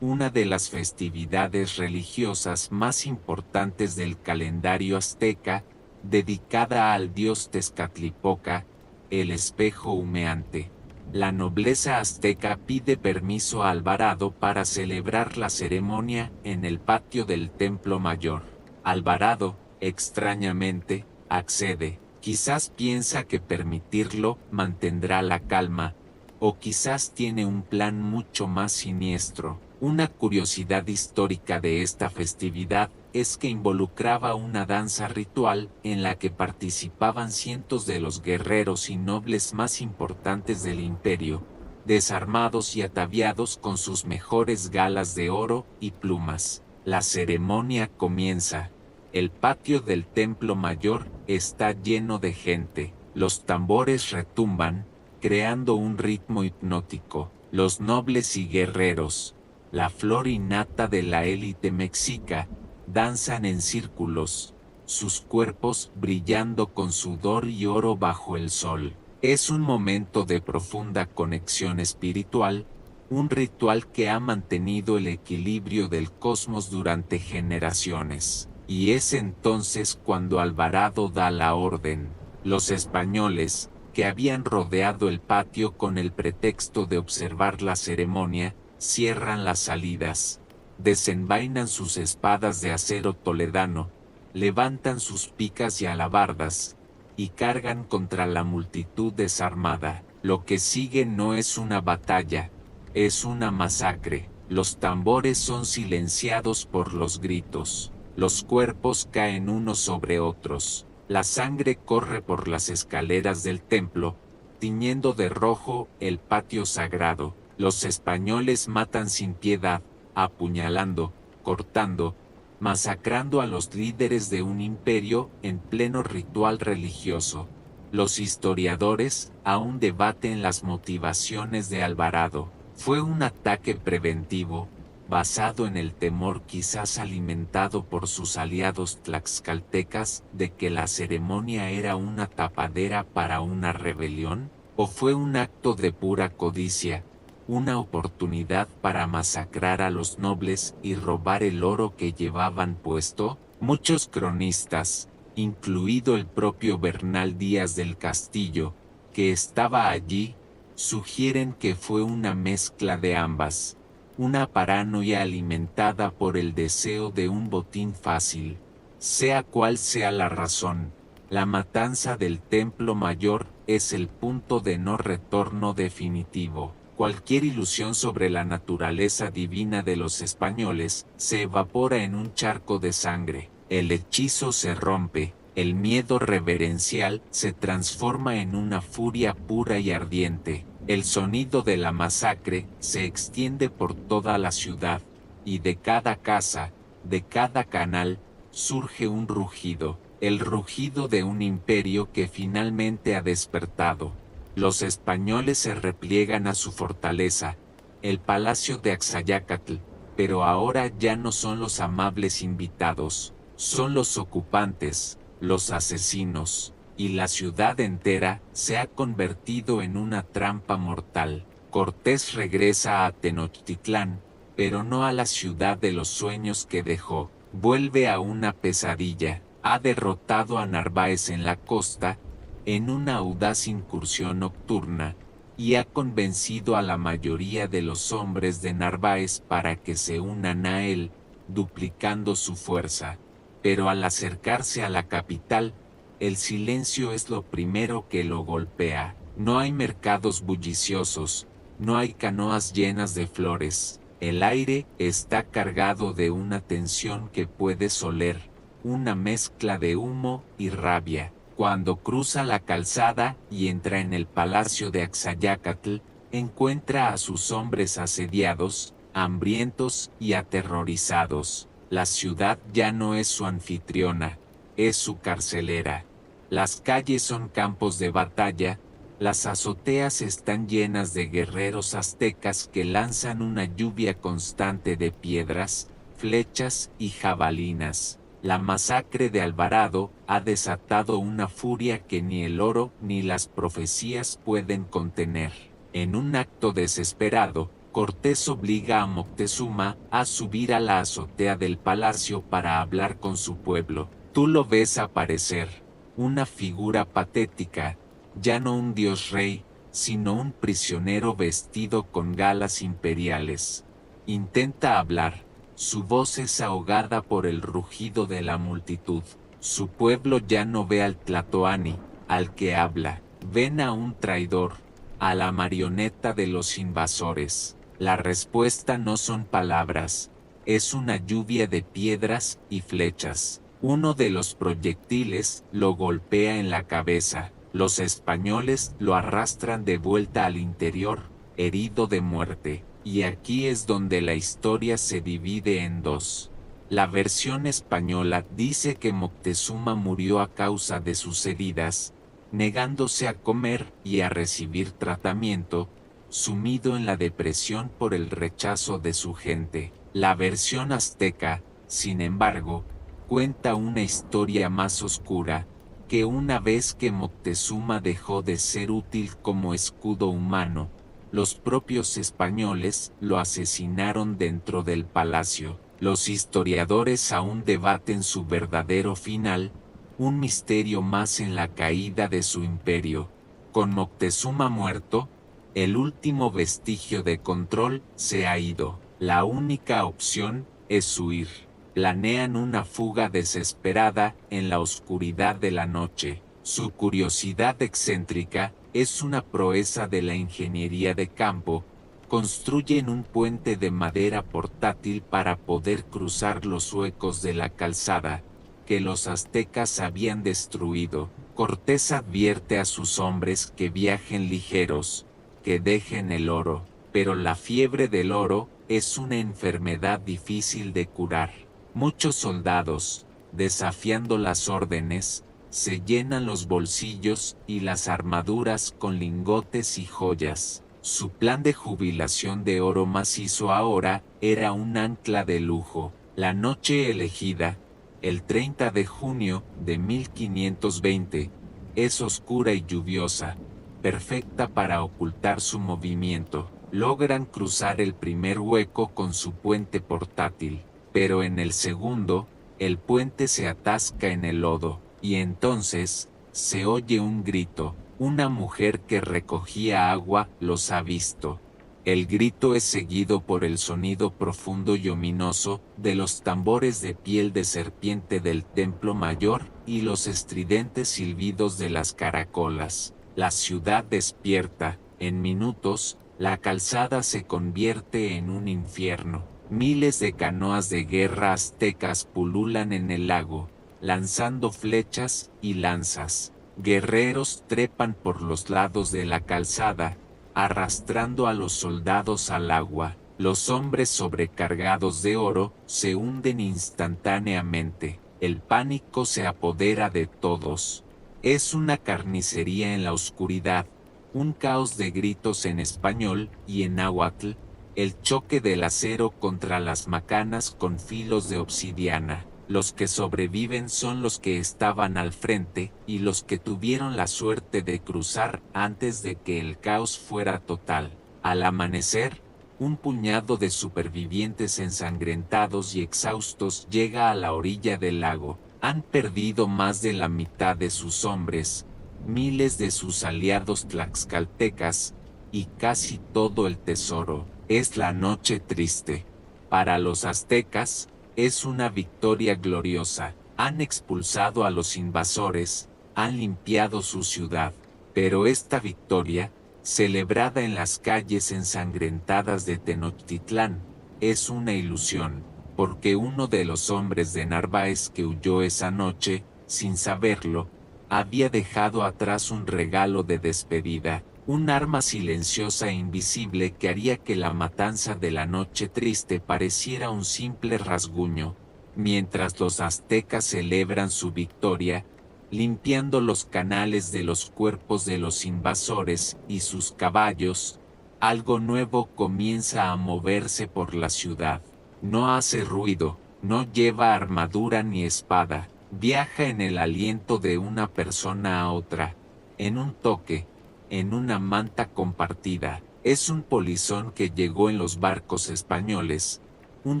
una de las festividades religiosas más importantes del calendario azteca, dedicada al dios Tezcatlipoca, el espejo humeante. La nobleza azteca pide permiso a Alvarado para celebrar la ceremonia en el patio del Templo Mayor. Alvarado, extrañamente, accede. Quizás piensa que permitirlo mantendrá la calma, o quizás tiene un plan mucho más siniestro. Una curiosidad histórica de esta festividad es que involucraba una danza ritual en la que participaban cientos de los guerreros y nobles más importantes del imperio, desarmados y ataviados con sus mejores galas de oro y plumas. La ceremonia comienza. El patio del Templo Mayor está lleno de gente. Los tambores retumban, creando un ritmo hipnótico. Los nobles y guerreros, la flor innata de la élite mexica, danzan en círculos, sus cuerpos brillando con sudor y oro bajo el sol. Es un momento de profunda conexión espiritual, un ritual que ha mantenido el equilibrio del cosmos durante generaciones. Y es entonces cuando Alvarado da la orden. Los españoles, que habían rodeado el patio con el pretexto de observar la ceremonia, cierran las salidas, desenvainan sus espadas de acero toledano, levantan sus picas y alabardas, y cargan contra la multitud desarmada. Lo que sigue no es una batalla, es una masacre. Los tambores son silenciados por los gritos. Los cuerpos caen unos sobre otros. La sangre corre por las escaleras del templo, tiñendo de rojo el patio sagrado. Los españoles matan sin piedad, apuñalando, cortando, masacrando a los líderes de un imperio en pleno ritual religioso. Los historiadores aún debaten las motivaciones de Alvarado. Fue un ataque preventivo, basado en el temor quizás alimentado por sus aliados tlaxcaltecas de que la ceremonia era una tapadera para una rebelión, o fue un acto de pura codicia, una oportunidad para masacrar a los nobles y robar el oro que llevaban puesto. Muchos cronistas, incluido el propio Bernal Díaz del Castillo, que estaba allí, sugieren que fue una mezcla de ambas. Una paranoia alimentada por el deseo de un botín fácil. Sea cual sea la razón, la matanza del Templo Mayor es el punto de no retorno definitivo. Cualquier ilusión sobre la naturaleza divina de los españoles se evapora en un charco de sangre. El hechizo se rompe, el miedo reverencial se transforma en una furia pura y ardiente. El sonido de la masacre se extiende por toda la ciudad, y de cada casa, de cada canal, surge un rugido, el rugido de un imperio que finalmente ha despertado. Los españoles se repliegan a su fortaleza, el palacio de Axayácatl, pero ahora ya no son los amables invitados, son los ocupantes, los asesinos. Y la ciudad entera se ha convertido en una trampa mortal. Cortés regresa a Tenochtitlán, pero no a la ciudad de los sueños que dejó. Vuelve a una pesadilla. Ha derrotado a Narváez en la costa, en una audaz incursión nocturna, y ha convencido a la mayoría de los hombres de Narváez para que se unan a él, duplicando su fuerza. Pero al acercarse a la capital, el silencio es lo primero que lo golpea. No hay mercados bulliciosos, no hay canoas llenas de flores. El aire está cargado de una tensión que puedes oler, una mezcla de humo y rabia. Cuando cruza la calzada y entra en el palacio de Axayácatl, encuentra a sus hombres asediados, hambrientos y aterrorizados. La ciudad ya no es su anfitriona, es su carcelera. Las calles son campos de batalla, las azoteas están llenas de guerreros aztecas que lanzan una lluvia constante de piedras, flechas y jabalinas. La masacre de Alvarado ha desatado una furia que ni el oro ni las profecías pueden contener. En un acto desesperado, Cortés obliga a Moctezuma a subir a la azotea del palacio para hablar con su pueblo. Tú lo ves aparecer, una figura patética, ya no un dios rey, sino un prisionero vestido con galas imperiales. Intenta hablar, su voz es ahogada por el rugido de la multitud. Su pueblo ya no ve al Tlatoani, al que habla, ven a un traidor, a la marioneta de los invasores. La respuesta no son palabras, es una lluvia de piedras y flechas. Uno de los proyectiles lo golpea en la cabeza. Los españoles lo arrastran de vuelta al interior, herido de muerte. Y aquí es donde la historia se divide en dos. La versión española dice que Moctezuma murió a causa de sus heridas, negándose a comer y a recibir tratamiento, sumido en la depresión por el rechazo de su gente. La versión azteca, sin embargo, cuenta una historia más oscura, que una vez que Moctezuma dejó de ser útil como escudo humano, los propios españoles lo asesinaron dentro del palacio. Los historiadores aún debaten su verdadero final, un misterio más en la caída de su imperio. Con Moctezuma muerto, el último vestigio de control se ha ido. La única opción es huir. Planean una fuga desesperada en la oscuridad de la noche. Su curiosidad excéntrica es una proeza de la ingeniería de campo. Construyen un puente de madera portátil para poder cruzar los huecos de la calzada que los aztecas habían destruido. Cortés advierte a sus hombres que viajen ligeros, que dejen el oro, pero la fiebre del oro es una enfermedad difícil de curar. Muchos soldados, desafiando las órdenes, se llenan los bolsillos y las armaduras con lingotes y joyas. Su plan de jubilación de oro macizo ahora era un ancla de lujo. La noche elegida, el 30 de junio de 1520, es oscura y lluviosa, perfecta para ocultar su movimiento. Logran cruzar el primer hueco con su puente portátil, pero en el segundo, el puente se atasca en el lodo, y entonces, se oye un grito. Una mujer que recogía agua los ha visto. El grito es seguido por el sonido profundo y ominoso de los tambores de piel de serpiente del templo mayor y los estridentes silbidos de las caracolas. La ciudad despierta. En minutos, la calzada se convierte en un infierno. Miles de canoas de guerra aztecas pululan en el lago, lanzando flechas y lanzas. Guerreros trepan por los lados de la calzada, arrastrando a los soldados al agua. Los hombres sobrecargados de oro se hunden instantáneamente. El pánico se apodera de todos. Es una carnicería en la oscuridad, un caos de gritos en español y en náhuatl, el choque del acero contra las macanas con filos de obsidiana. Los que sobreviven son los que estaban al frente y los que tuvieron la suerte de cruzar antes de que el caos fuera total. Al amanecer, un puñado de supervivientes ensangrentados y exhaustos llega a la orilla del lago. Han perdido más de la mitad de sus hombres, miles de sus aliados tlaxcaltecas, y casi todo el tesoro. Es la noche triste. Para los aztecas, es una victoria gloriosa. Han expulsado a los invasores, han limpiado su ciudad. Pero esta victoria, celebrada en las calles ensangrentadas de Tenochtitlán, es una ilusión, porque uno de los hombres de Narváez que huyó esa noche, sin saberlo, había dejado atrás un regalo de despedida, un arma silenciosa e invisible que haría que la matanza de la noche triste pareciera un simple rasguño, mientras los aztecas celebran su victoria, limpiando los canales de los cuerpos de los invasores y sus caballos. Algo nuevo comienza a moverse por la ciudad. No hace ruido, no lleva armadura ni espada, viaja en el aliento de una persona a otra, en un toque, en una manta compartida. Es un polizón que llegó en los barcos españoles, un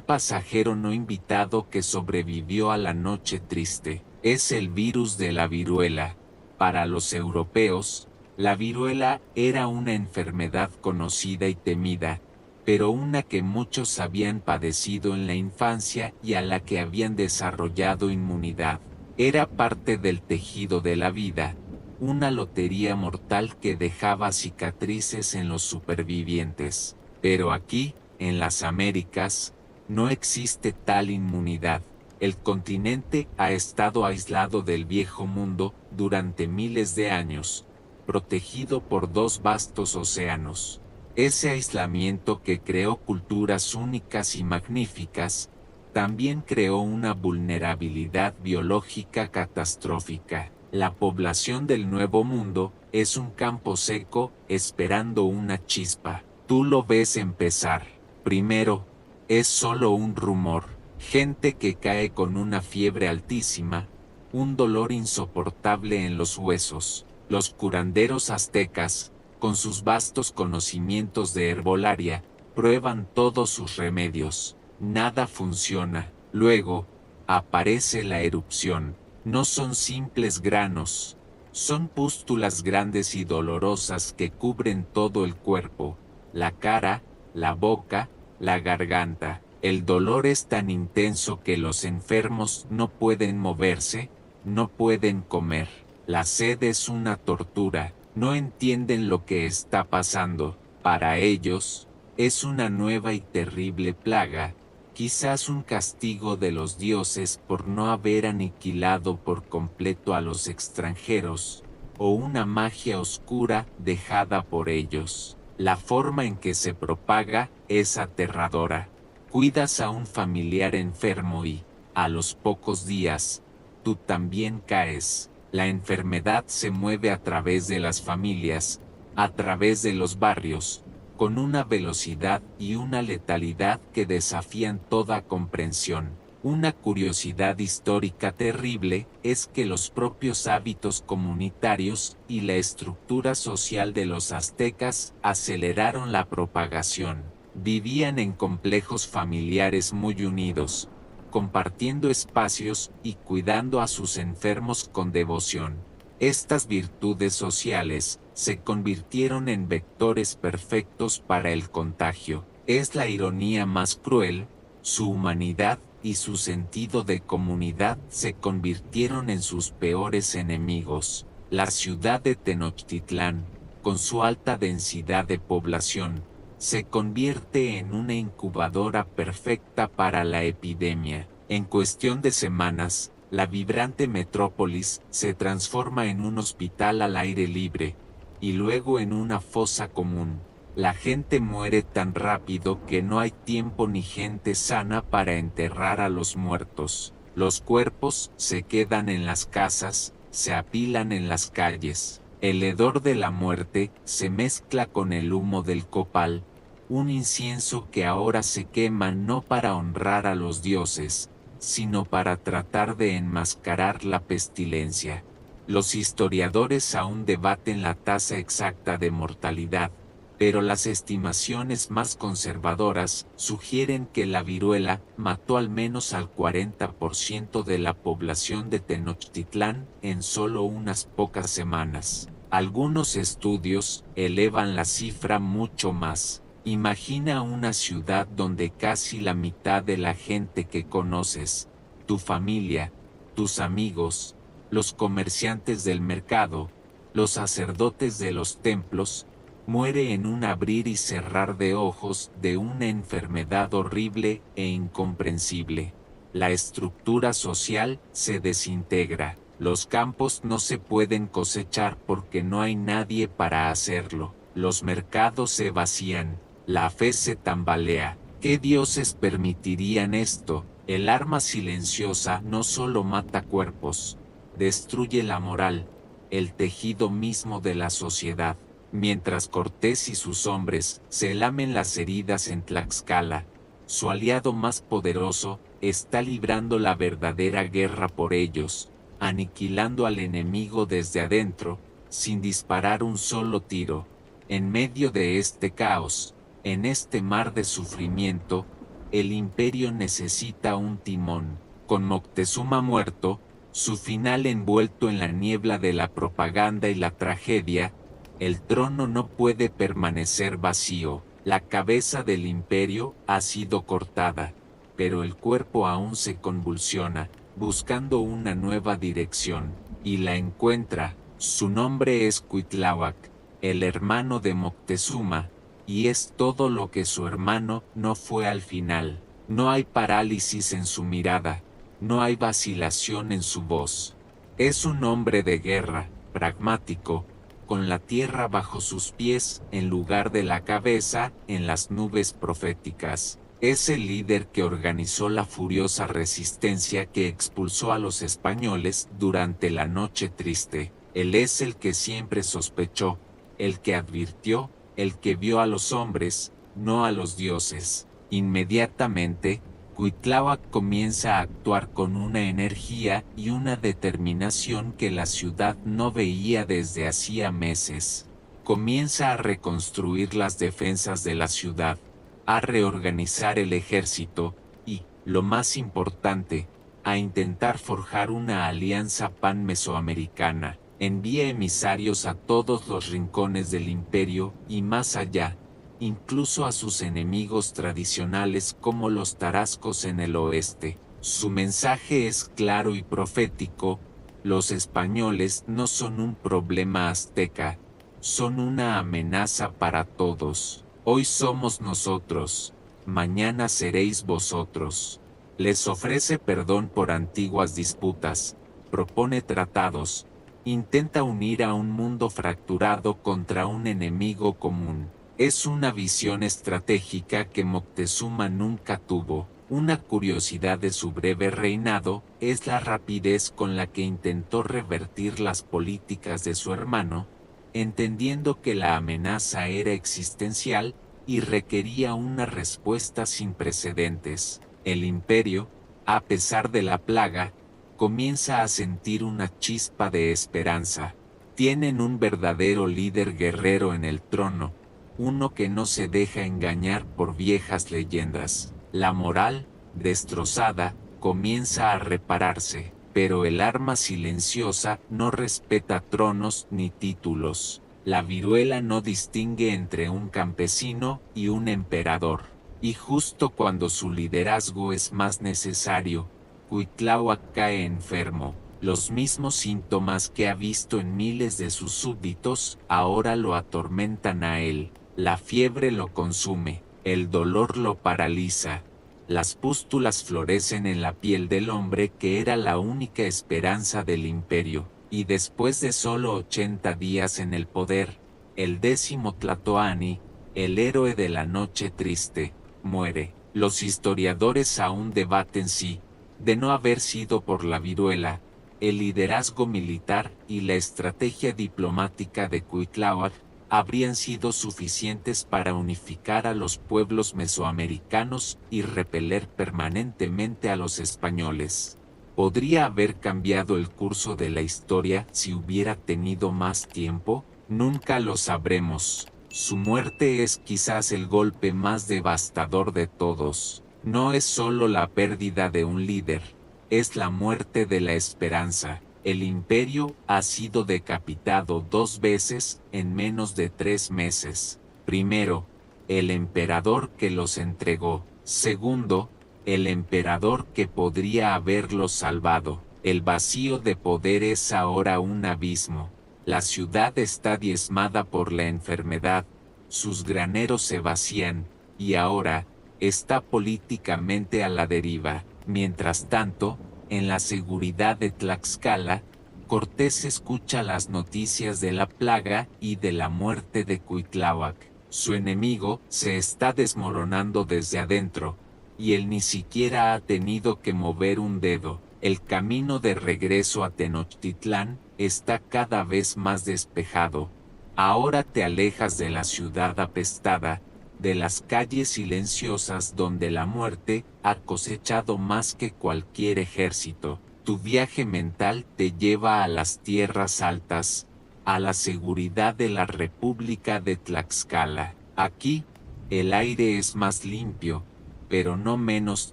pasajero no invitado que sobrevivió a la noche triste. Es el virus de la viruela. Para los europeos, la viruela era una enfermedad conocida y temida, pero una que muchos habían padecido en la infancia y a la que habían desarrollado inmunidad. Era parte del tejido de la vida, una lotería mortal que dejaba cicatrices en los supervivientes. Pero aquí, en las Américas, no existe tal inmunidad. El continente ha estado aislado del viejo mundo durante miles de años, protegido por dos vastos océanos. Ese aislamiento que creó culturas únicas y magníficas, también creó una vulnerabilidad biológica catastrófica. La población del Nuevo Mundo es un campo seco esperando una chispa. Tú lo ves empezar. Primero, es solo un rumor. Gente que cae con una fiebre altísima, un dolor insoportable en los huesos. Los curanderos aztecas, con sus vastos conocimientos de herbolaria, prueban todos sus remedios. Nada funciona. Luego, aparece la erupción. No son simples granos. Son pústulas grandes y dolorosas que cubren todo el cuerpo, la cara, la boca, la garganta. El dolor es tan intenso que los enfermos no pueden moverse, no pueden comer. La sed es una tortura, no entienden lo que está pasando. Para ellos, es una nueva y terrible plaga, quizás un castigo de los dioses por no haber aniquilado por completo a los extranjeros, o una magia oscura dejada por ellos. La forma en que se propaga es aterradora. Cuidas a un familiar enfermo y, a los pocos días, tú también caes. La enfermedad se mueve a través de las familias, a través de los barrios, con una velocidad y una letalidad que desafían toda comprensión. Una curiosidad histórica terrible es que los propios hábitos comunitarios y la estructura social de los aztecas aceleraron la propagación. Vivían en complejos familiares muy unidos, compartiendo espacios y cuidando a sus enfermos con devoción. Estas virtudes sociales se convirtieron en vectores perfectos para el contagio. Es la ironía más cruel, su humanidad y su sentido de comunidad se convirtieron en sus peores enemigos. La ciudad de Tenochtitlán, con su alta densidad de población, se convierte en una incubadora perfecta para la epidemia. En cuestión de semanas, la vibrante metrópolis se transforma en un hospital al aire libre, y luego en una fosa común. La gente muere tan rápido que no hay tiempo ni gente sana para enterrar a los muertos. Los cuerpos se quedan en las casas, se apilan en las calles. El hedor de la muerte se mezcla con el humo del copal, un incienso que ahora se quema no para honrar a los dioses, sino para tratar de enmascarar la pestilencia. Los historiadores aún debaten la tasa exacta de mortalidad, pero las estimaciones más conservadoras sugieren que la viruela mató al menos al 40% de la población de Tenochtitlán en solo unas pocas semanas. Algunos estudios elevan la cifra mucho más. Imagina una ciudad donde casi la mitad de la gente que conoces, tu familia, tus amigos, los comerciantes del mercado, los sacerdotes de los templos, muere en un abrir y cerrar de ojos de una enfermedad horrible e incomprensible. La estructura social se desintegra. Los campos no se pueden cosechar porque no hay nadie para hacerlo. Los mercados se vacían. La fe se tambalea. ¿Qué dioses permitirían esto? El arma silenciosa no solo mata cuerpos, destruye la moral, el tejido mismo de la sociedad. Mientras Cortés y sus hombres se lamen las heridas en Tlaxcala, su aliado más poderoso está librando la verdadera guerra por ellos, aniquilando al enemigo desde adentro, sin disparar un solo tiro. En medio de este caos, en este mar de sufrimiento, el imperio necesita un timón. Con Moctezuma muerto, su final envuelto en la niebla de la propaganda y la tragedia, el trono no puede permanecer vacío. La cabeza del imperio ha sido cortada, pero el cuerpo aún se convulsiona, buscando una nueva dirección, y la encuentra. Su nombre es Cuitláhuac, el hermano de Moctezuma, y es todo lo que su hermano no fue al final. No hay parálisis en su mirada, no hay vacilación en su voz. Es un hombre de guerra, pragmático, con la tierra bajo sus pies en lugar de la cabeza en las nubes proféticas. Es el líder que organizó la furiosa resistencia que expulsó a los españoles durante la Noche Triste. Él es el que siempre sospechó, el que advirtió, el que vio a los hombres, no a los dioses. Inmediatamente, Cuitláhuac comienza a actuar con una energía y una determinación que la ciudad no veía desde hacía meses. Comienza a reconstruir las defensas de la ciudad, a reorganizar el ejército y, lo más importante, a intentar forjar una alianza pan-mesoamericana. Envía emisarios a todos los rincones del imperio y más allá, incluso a sus enemigos tradicionales como los tarascos en el oeste. Su mensaje es claro y profético: los españoles no son un problema azteca, son una amenaza para todos. Hoy somos nosotros, mañana seréis vosotros. Les ofrece perdón por antiguas disputas, propone tratados, intenta unir a un mundo fracturado contra un enemigo común. Es una visión estratégica que Moctezuma nunca tuvo. Una curiosidad de su breve reinado es la rapidez con la que intentó revertir las políticas de su hermano, entendiendo que la amenaza era existencial y requería una respuesta sin precedentes. El imperio, a pesar de la plaga, comienza a sentir una chispa de esperanza. Tienen un verdadero líder guerrero en el trono, uno que no se deja engañar por viejas leyendas. La moral, destrozada, comienza a repararse, pero el arma silenciosa no respeta tronos ni títulos. La viruela no distingue entre un campesino y un emperador. Y justo cuando su liderazgo es más necesario, Cuitláhuac cae enfermo. Los mismos síntomas que ha visto en miles de sus súbditos ahora lo atormentan a él. La fiebre lo consume, el dolor lo paraliza. Las pústulas florecen en la piel del hombre que era la única esperanza del imperio, y después de solo 80 días en el poder, el 10º Tlatoani, el héroe de la Noche Triste, muere. Los historiadores aún debaten si, de no haber sido por la viruela, el liderazgo militar y la estrategia diplomática de Cuitláhuac habrían sido suficientes para unificar a los pueblos mesoamericanos y repeler permanentemente a los españoles. ¿Podría haber cambiado el curso de la historia si hubiera tenido más tiempo? Nunca lo sabremos. Su muerte es quizás el golpe más devastador de todos. No es solo la pérdida de un líder, es la muerte de la esperanza. El imperio ha sido decapitado 2 veces en menos de 3 meses. Primero, el emperador que los entregó. Segundo, el emperador que podría haberlos salvado. El vacío de poder es ahora un abismo. La ciudad está diezmada por la enfermedad, sus graneros se vacían, y ahora, está políticamente a la deriva. Mientras tanto, en la seguridad de Tlaxcala, Cortés escucha las noticias de la plaga y de la muerte de Cuitláhuac. Su enemigo se está desmoronando desde adentro, y él ni siquiera ha tenido que mover un dedo. El camino de regreso a Tenochtitlán está cada vez más despejado. Ahora te alejas de la ciudad apestada, de las calles silenciosas donde la muerte ha cosechado más que cualquier ejército. Tu viaje mental te lleva a las tierras altas, a la seguridad de la República de Tlaxcala. Aquí, el aire es más limpio, pero no menos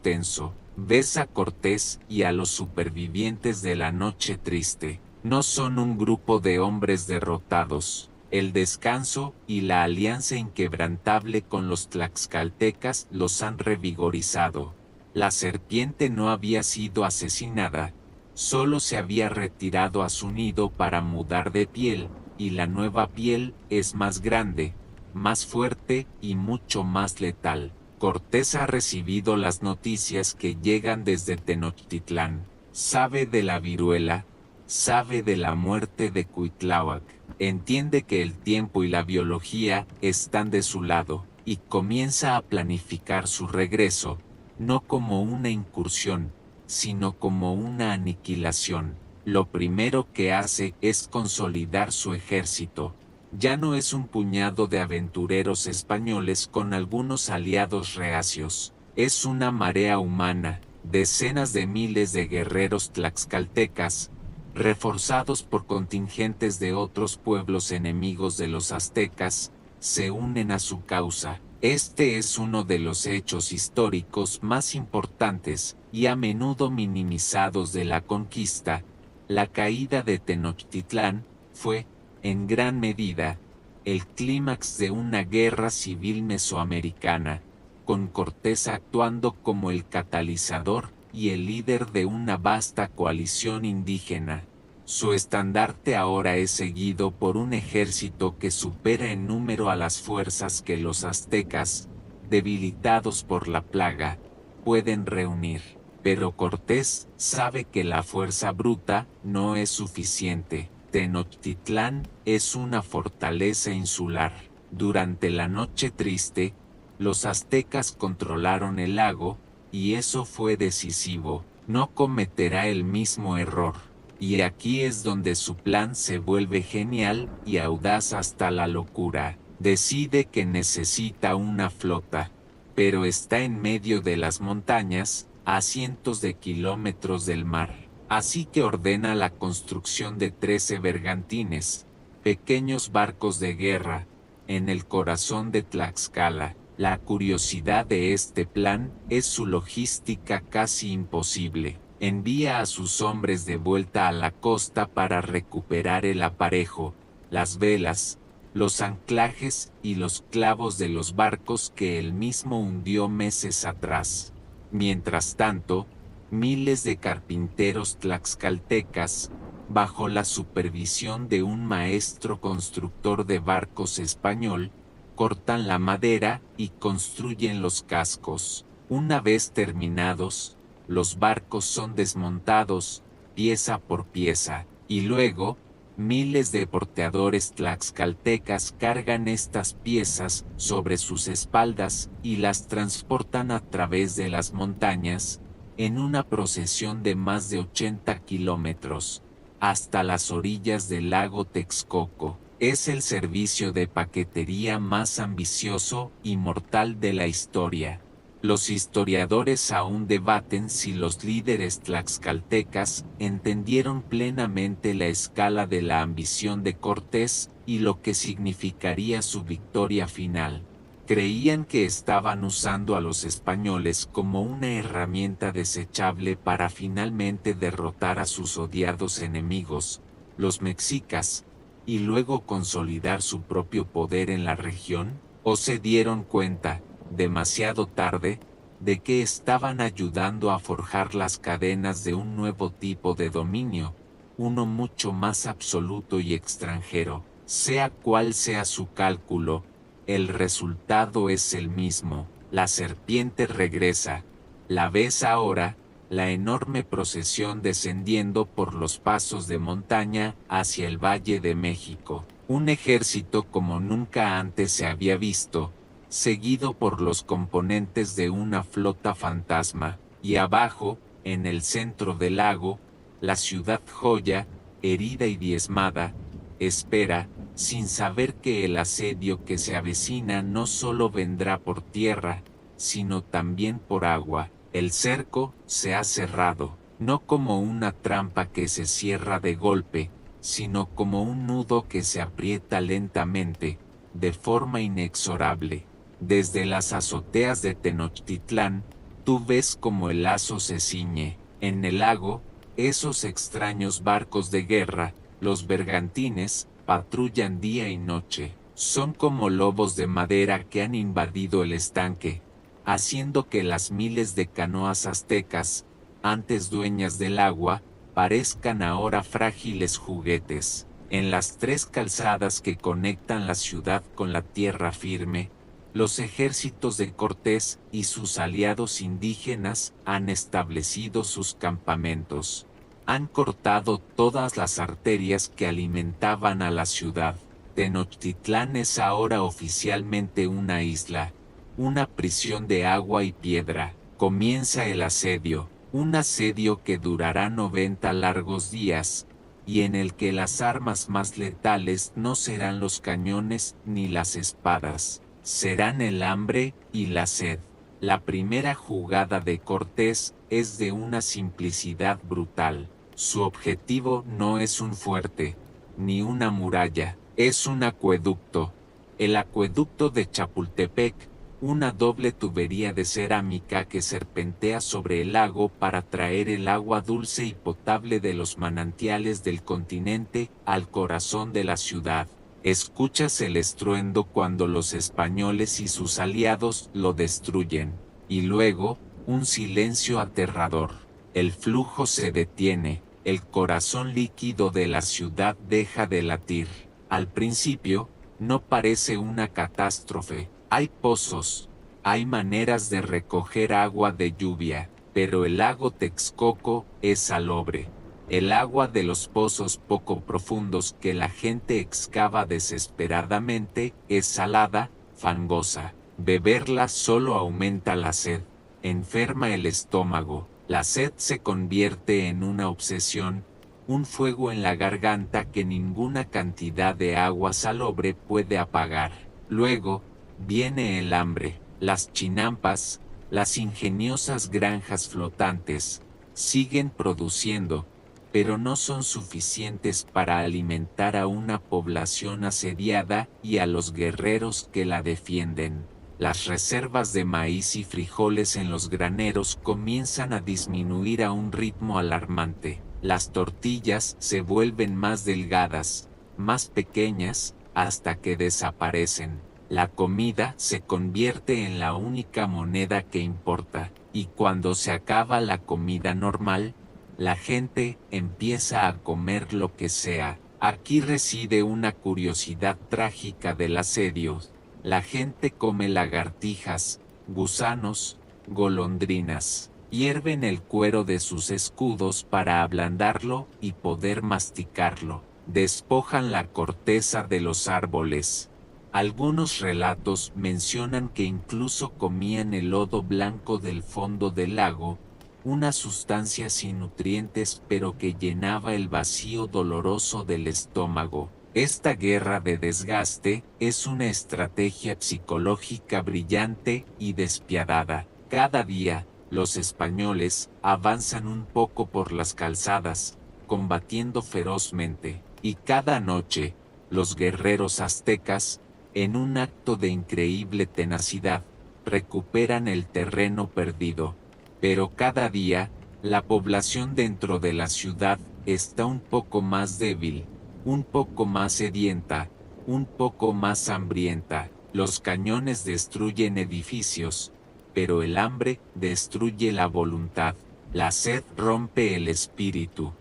tenso. Ves a Cortés y a los supervivientes de la noche triste. No son un grupo de hombres derrotados. El descanso y la alianza inquebrantable con los tlaxcaltecas los han revigorizado. La serpiente no había sido asesinada, solo se había retirado a su nido para mudar de piel, y la nueva piel es más grande, más fuerte y mucho más letal. Cortés ha recibido las noticias que llegan desde Tenochtitlán. Sabe de la viruela, sabe de la muerte de Cuitláhuac, entiende que el tiempo y la biología están de su lado, y comienza a planificar su regreso, no como una incursión, sino como una aniquilación. Lo primero que hace es consolidar su ejército. Ya no es un puñado de aventureros españoles con algunos aliados reacios, es una marea humana, decenas de miles de guerreros tlaxcaltecas, reforzados por contingentes de otros pueblos enemigos de los aztecas, se unen a su causa. Este es uno de los hechos históricos más importantes y a menudo minimizados de la conquista. La caída de Tenochtitlán fue, en gran medida, el clímax de una guerra civil mesoamericana, con Cortés actuando como el catalizador y el líder de una vasta coalición indígena. Su estandarte ahora es seguido por un ejército que supera en número a las fuerzas que los aztecas, debilitados por la plaga, pueden reunir. Pero Cortés sabe que la fuerza bruta no es suficiente. Tenochtitlán es una fortaleza insular. Durante la noche triste, los aztecas controlaron el lago, y eso fue decisivo. No cometerá el mismo error. Y aquí es donde su plan se vuelve genial y audaz hasta la locura. Decide que necesita una flota, pero está en medio de las montañas, a cientos de kilómetros del mar. Así que ordena la construcción de 13 bergantines, pequeños barcos de guerra, en el corazón de Tlaxcala. La curiosidad de este plan es su logística casi imposible. Envía a sus hombres de vuelta a la costa para recuperar el aparejo, las velas, los anclajes y los clavos de los barcos que él mismo hundió meses atrás. Mientras tanto, miles de carpinteros tlaxcaltecas, bajo la supervisión de un maestro constructor de barcos español, cortan la madera y construyen los cascos. Una vez terminados, los barcos son desmontados, pieza por pieza, y luego, miles de porteadores tlaxcaltecas cargan estas piezas sobre sus espaldas y las transportan a través de las montañas, en una procesión de más de 80 kilómetros, hasta las orillas del lago Texcoco. Es el servicio de paquetería más ambicioso y mortal de la historia. Los historiadores aún debaten si los líderes tlaxcaltecas entendieron plenamente la escala de la ambición de Cortés y lo que significaría su victoria final. Creían que estaban usando a los españoles como una herramienta desechable para finalmente derrotar a sus odiados enemigos, los mexicas, y luego consolidar su propio poder en la región, o se dieron cuenta, demasiado tarde, de que estaban ayudando a forjar las cadenas de un nuevo tipo de dominio, uno mucho más absoluto y extranjero. Sea cual sea su cálculo, el resultado es el mismo. La serpiente regresa. ¿La ves ahora? la enorme procesión descendiendo por los pasos de montaña hacia el Valle de México. Un ejército como nunca antes se había visto, seguido por los componentes de una flota fantasma, y abajo, en el centro del lago, la ciudad joya, herida y diezmada, espera, sin saber que el asedio que se avecina no solo vendrá por tierra, sino también por agua. El cerco se ha cerrado, no como una trampa que se cierra de golpe, sino como un nudo que se aprieta lentamente, de forma inexorable. Desde las azoteas de Tenochtitlán, tú ves como el lazo se ciñe. En el lago, esos extraños barcos de guerra, los bergantines, patrullan día y noche. Son como lobos de madera que han invadido el estanque, haciendo que las miles de canoas aztecas, antes dueñas del agua, parezcan ahora frágiles juguetes. En las tres calzadas que conectan la ciudad con la tierra firme, los ejércitos de Cortés y sus aliados indígenas han establecido sus campamentos. Han cortado todas las arterias que alimentaban a la ciudad. Tenochtitlán es ahora oficialmente una isla, una prisión de agua y piedra. Comienza el asedio, un asedio que durará 90 largos días, y en el que las armas más letales no serán los cañones ni las espadas, serán el hambre y la sed. La primera jugada de Cortés es de una simplicidad brutal. Su objetivo no es un fuerte, ni una muralla, es un acueducto. El acueducto de Chapultepec, una doble tubería de cerámica que serpentea sobre el lago para traer el agua dulce y potable de los manantiales del continente al corazón de la ciudad. Escuchas el estruendo cuando los españoles y sus aliados lo destruyen, y luego, un silencio aterrador. El flujo se detiene, el corazón líquido de la ciudad deja de latir. Al principio, no parece una catástrofe. Hay pozos, hay maneras de recoger agua de lluvia, pero el lago Texcoco es salobre. El agua de los pozos poco profundos que la gente excava desesperadamente es salada, fangosa. Beberla solo aumenta la sed, enferma el estómago. La sed se convierte en una obsesión, un fuego en la garganta que ninguna cantidad de agua salobre puede apagar. Luego, viene el hambre. Las chinampas, las ingeniosas granjas flotantes, siguen produciendo, pero no son suficientes para alimentar a una población asediada y a los guerreros que la defienden. Las reservas de maíz y frijoles en los graneros comienzan a disminuir a un ritmo alarmante. Las tortillas se vuelven más delgadas, más pequeñas, hasta que desaparecen. La comida se convierte en la única moneda que importa, y cuando se acaba la comida normal, la gente empieza a comer lo que sea. Aquí reside una curiosidad trágica del asedio. La gente come lagartijas, gusanos, golondrinas. Hierven el cuero de sus escudos para ablandarlo y poder masticarlo. Despojan la corteza de los árboles. Algunos relatos mencionan que incluso comían el lodo blanco del fondo del lago, una sustancia sin nutrientes pero que llenaba el vacío doloroso del estómago. Esta guerra de desgaste es una estrategia psicológica brillante y despiadada. Cada día, los españoles avanzan un poco por las calzadas, combatiendo ferozmente, y cada noche, los guerreros aztecas, en un acto de increíble tenacidad, recuperan el terreno perdido. Pero cada día, la población dentro de la ciudad está un poco más débil, un poco más sedienta, un poco más hambrienta. Los cañones destruyen edificios, pero el hambre destruye la voluntad. La sed rompe el espíritu.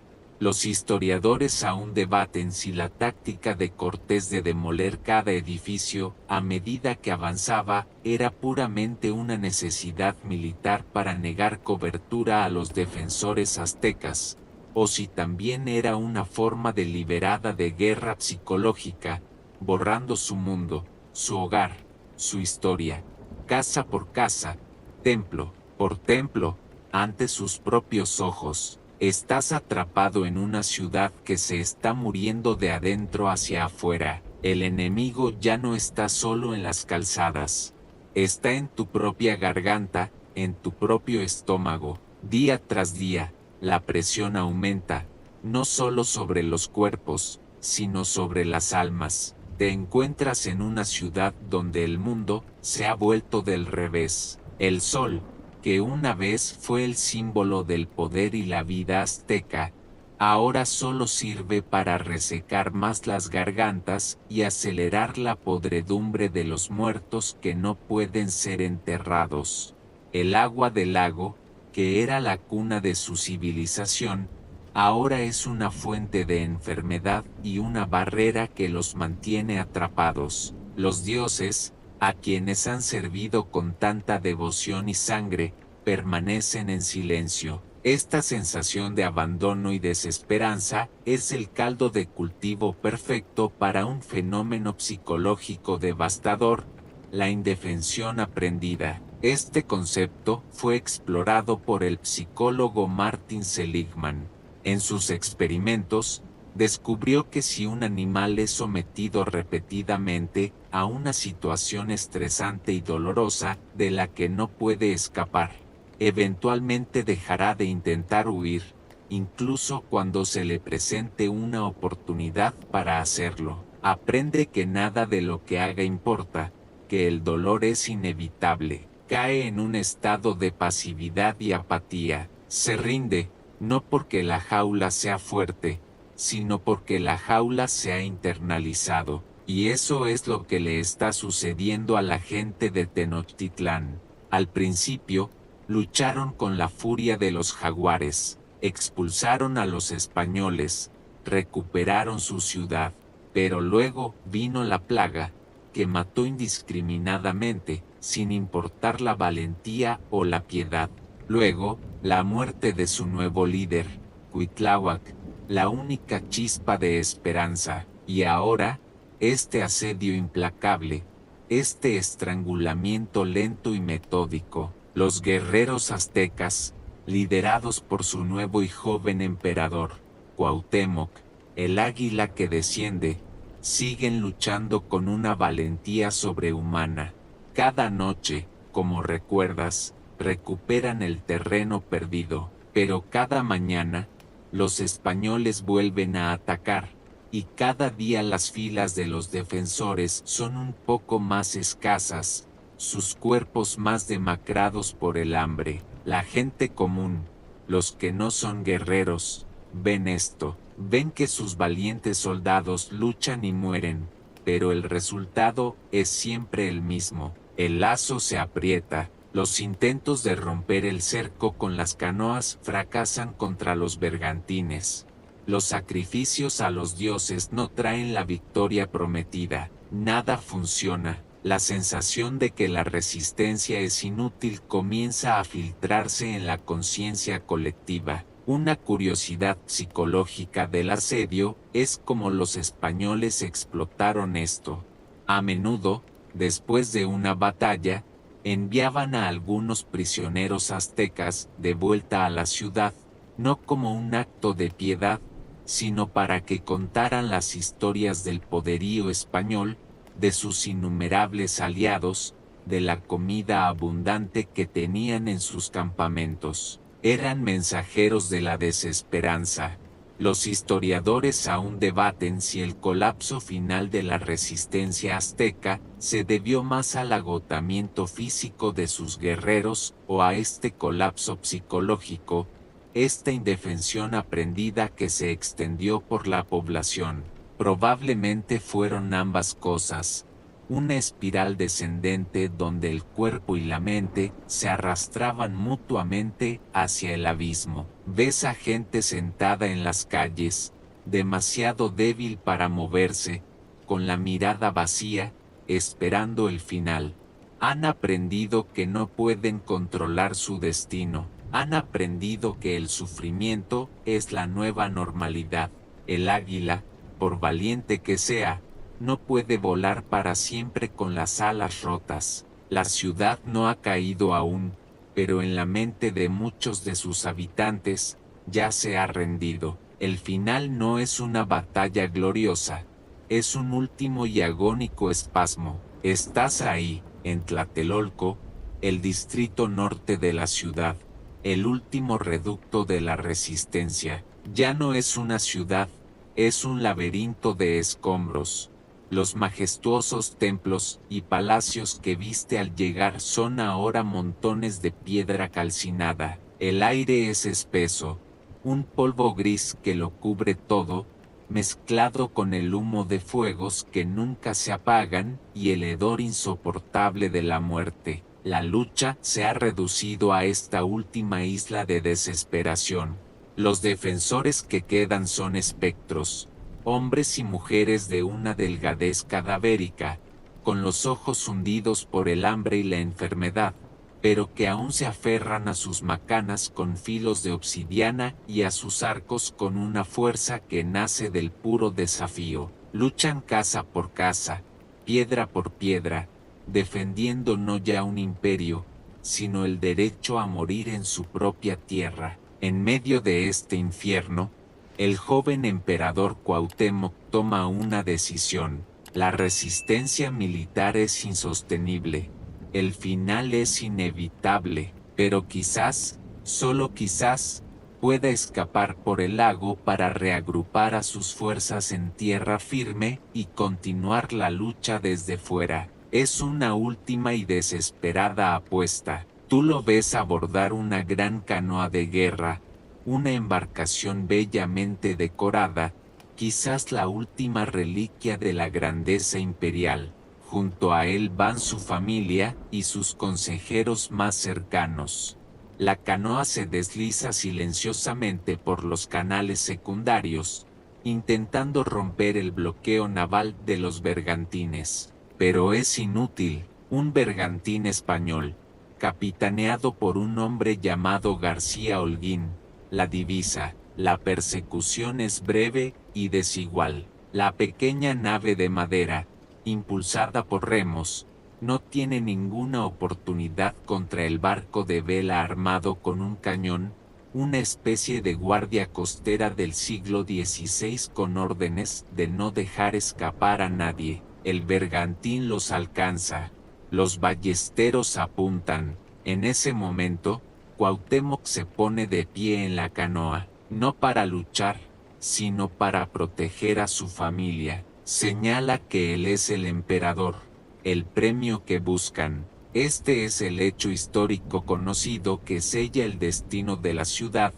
Los historiadores aún debaten si la táctica de Cortés de demoler cada edificio, a medida que avanzaba, era puramente una necesidad militar para negar cobertura a los defensores aztecas, o si también era una forma deliberada de guerra psicológica, borrando su mundo, su hogar, su historia, casa por casa, templo por templo, ante sus propios ojos. Estás atrapado en una ciudad que se está muriendo de adentro hacia afuera. El enemigo ya no está solo en las calzadas. Está en tu propia garganta, en tu propio estómago. Día tras día, la presión aumenta, no solo sobre los cuerpos, sino sobre las almas. Te encuentras en una ciudad donde el mundo se ha vuelto del revés. El sol, que una vez fue el símbolo del poder y la vida azteca, ahora solo sirve para resecar más las gargantas y acelerar la podredumbre de los muertos que no pueden ser enterrados. El agua del lago, que era la cuna de su civilización, ahora es una fuente de enfermedad y una barrera que los mantiene atrapados. Los dioses, a quienes han servido con tanta devoción y sangre, permanecen en silencio. Esta sensación de abandono y desesperanza es el caldo de cultivo perfecto para un fenómeno psicológico devastador, la indefensión aprendida. Este concepto fue explorado por el psicólogo Martin Seligman. En sus experimentos, descubrió que si un animal es sometido repetidamente a una situación estresante y dolorosa de la que no puede escapar, eventualmente dejará de intentar huir, incluso cuando se le presente una oportunidad para hacerlo. Aprende que nada de lo que haga importa, que el dolor es inevitable, cae en un estado de pasividad y apatía, se rinde, no porque la jaula sea fuerte, sino porque la jaula se ha internalizado, y eso es lo que le está sucediendo a la gente de Tenochtitlán. Al principio, lucharon con la furia de los jaguares, expulsaron a los españoles, recuperaron su ciudad, pero luego vino la plaga, que mató indiscriminadamente, sin importar la valentía o la piedad. Luego, la muerte de su nuevo líder, Cuitláhuac, la única chispa de esperanza, y ahora, este asedio implacable, este estrangulamiento lento y metódico. Los guerreros aztecas, liderados por su nuevo y joven emperador, Cuauhtémoc, el águila que desciende, siguen luchando con una valentía sobrehumana. Cada noche, como recuerdas, recuperan el terreno perdido, pero cada mañana, los españoles vuelven a atacar, y cada día las filas de los defensores son un poco más escasas, sus cuerpos más demacrados por el hambre. La gente común, los que no son guerreros, ven esto, ven que sus valientes soldados luchan y mueren, pero el resultado es siempre el mismo. El lazo se aprieta, los intentos de romper el cerco con las canoas fracasan contra los bergantines. Los sacrificios a los dioses no traen la victoria prometida, nada funciona. La sensación de que la resistencia es inútil comienza a filtrarse en la conciencia colectiva. Una curiosidad psicológica del asedio es cómo los españoles explotaron esto. A menudo, después de una batalla, enviaban a algunos prisioneros aztecas de vuelta a la ciudad, no como un acto de piedad, sino para que contaran las historias del poderío español, de sus innumerables aliados, de la comida abundante que tenían en sus campamentos. Eran mensajeros de la desesperanza. Los historiadores aún debaten si el colapso final de la resistencia azteca se debió más al agotamiento físico de sus guerreros o a este colapso psicológico, esta indefensión aprendida que se extendió por la población. Probablemente fueron ambas cosas. una espiral descendente donde el cuerpo y la mente se arrastraban mutuamente hacia el abismo. Ves a gente sentada en las calles, demasiado débil para moverse, con la mirada vacía, esperando el final. Han aprendido que no pueden controlar su destino. Han aprendido que el sufrimiento es la nueva normalidad. El águila, por valiente que sea, no puede volar para siempre con las alas rotas. La ciudad no ha caído aún, pero en la mente de muchos de sus habitantes, ya se ha rendido. El final no es una batalla gloriosa, es un último y agónico espasmo. Estás ahí, en Tlatelolco, el distrito norte de la ciudad, el último reducto de la resistencia. Ya no es una ciudad, es un laberinto de escombros. Los majestuosos templos y palacios que viste al llegar son ahora montones de piedra calcinada. El aire es espeso, un polvo gris que lo cubre todo, mezclado con el humo de fuegos que nunca se apagan y el hedor insoportable de la muerte. La lucha se ha reducido a esta última isla de desesperación. Los defensores que quedan son espectros, hombres y mujeres de una delgadez cadavérica, con los ojos hundidos por el hambre y la enfermedad, pero que aún se aferran a sus macanas con filos de obsidiana y a sus arcos con una fuerza que nace del puro desafío. Luchan casa por casa, piedra por piedra, defendiendo no ya un imperio, sino el derecho a morir en su propia tierra. En medio de este infierno, el joven emperador Cuauhtémoc toma una decisión. La resistencia militar es insostenible. El final es inevitable, pero quizás, solo quizás, pueda escapar por el lago para reagrupar a sus fuerzas en tierra firme y continuar la lucha desde fuera. Es una última y desesperada apuesta. Tú lo ves abordar una gran canoa de guerra, una embarcación bellamente decorada, quizás la última reliquia de la grandeza imperial. Junto a él van su familia y sus consejeros más cercanos. La canoa se desliza silenciosamente por los canales secundarios, intentando romper el bloqueo naval de los bergantines. Pero es inútil. Un bergantín español, capitaneado por un hombre llamado García Holguín, la divisa. La persecución es breve y desigual. La pequeña nave de madera, impulsada por remos, no tiene ninguna oportunidad contra el barco de vela armado con un cañón, una especie de guardia costera del siglo XVI con órdenes de no dejar escapar a nadie. El bergantín los alcanza. Los ballesteros apuntan. En ese momento, Cuauhtémoc se pone de pie en la canoa, no para luchar, sino para proteger a su familia. Señala que él es el emperador, el premio que buscan. Este es el hecho histórico conocido que sella el destino de la ciudad,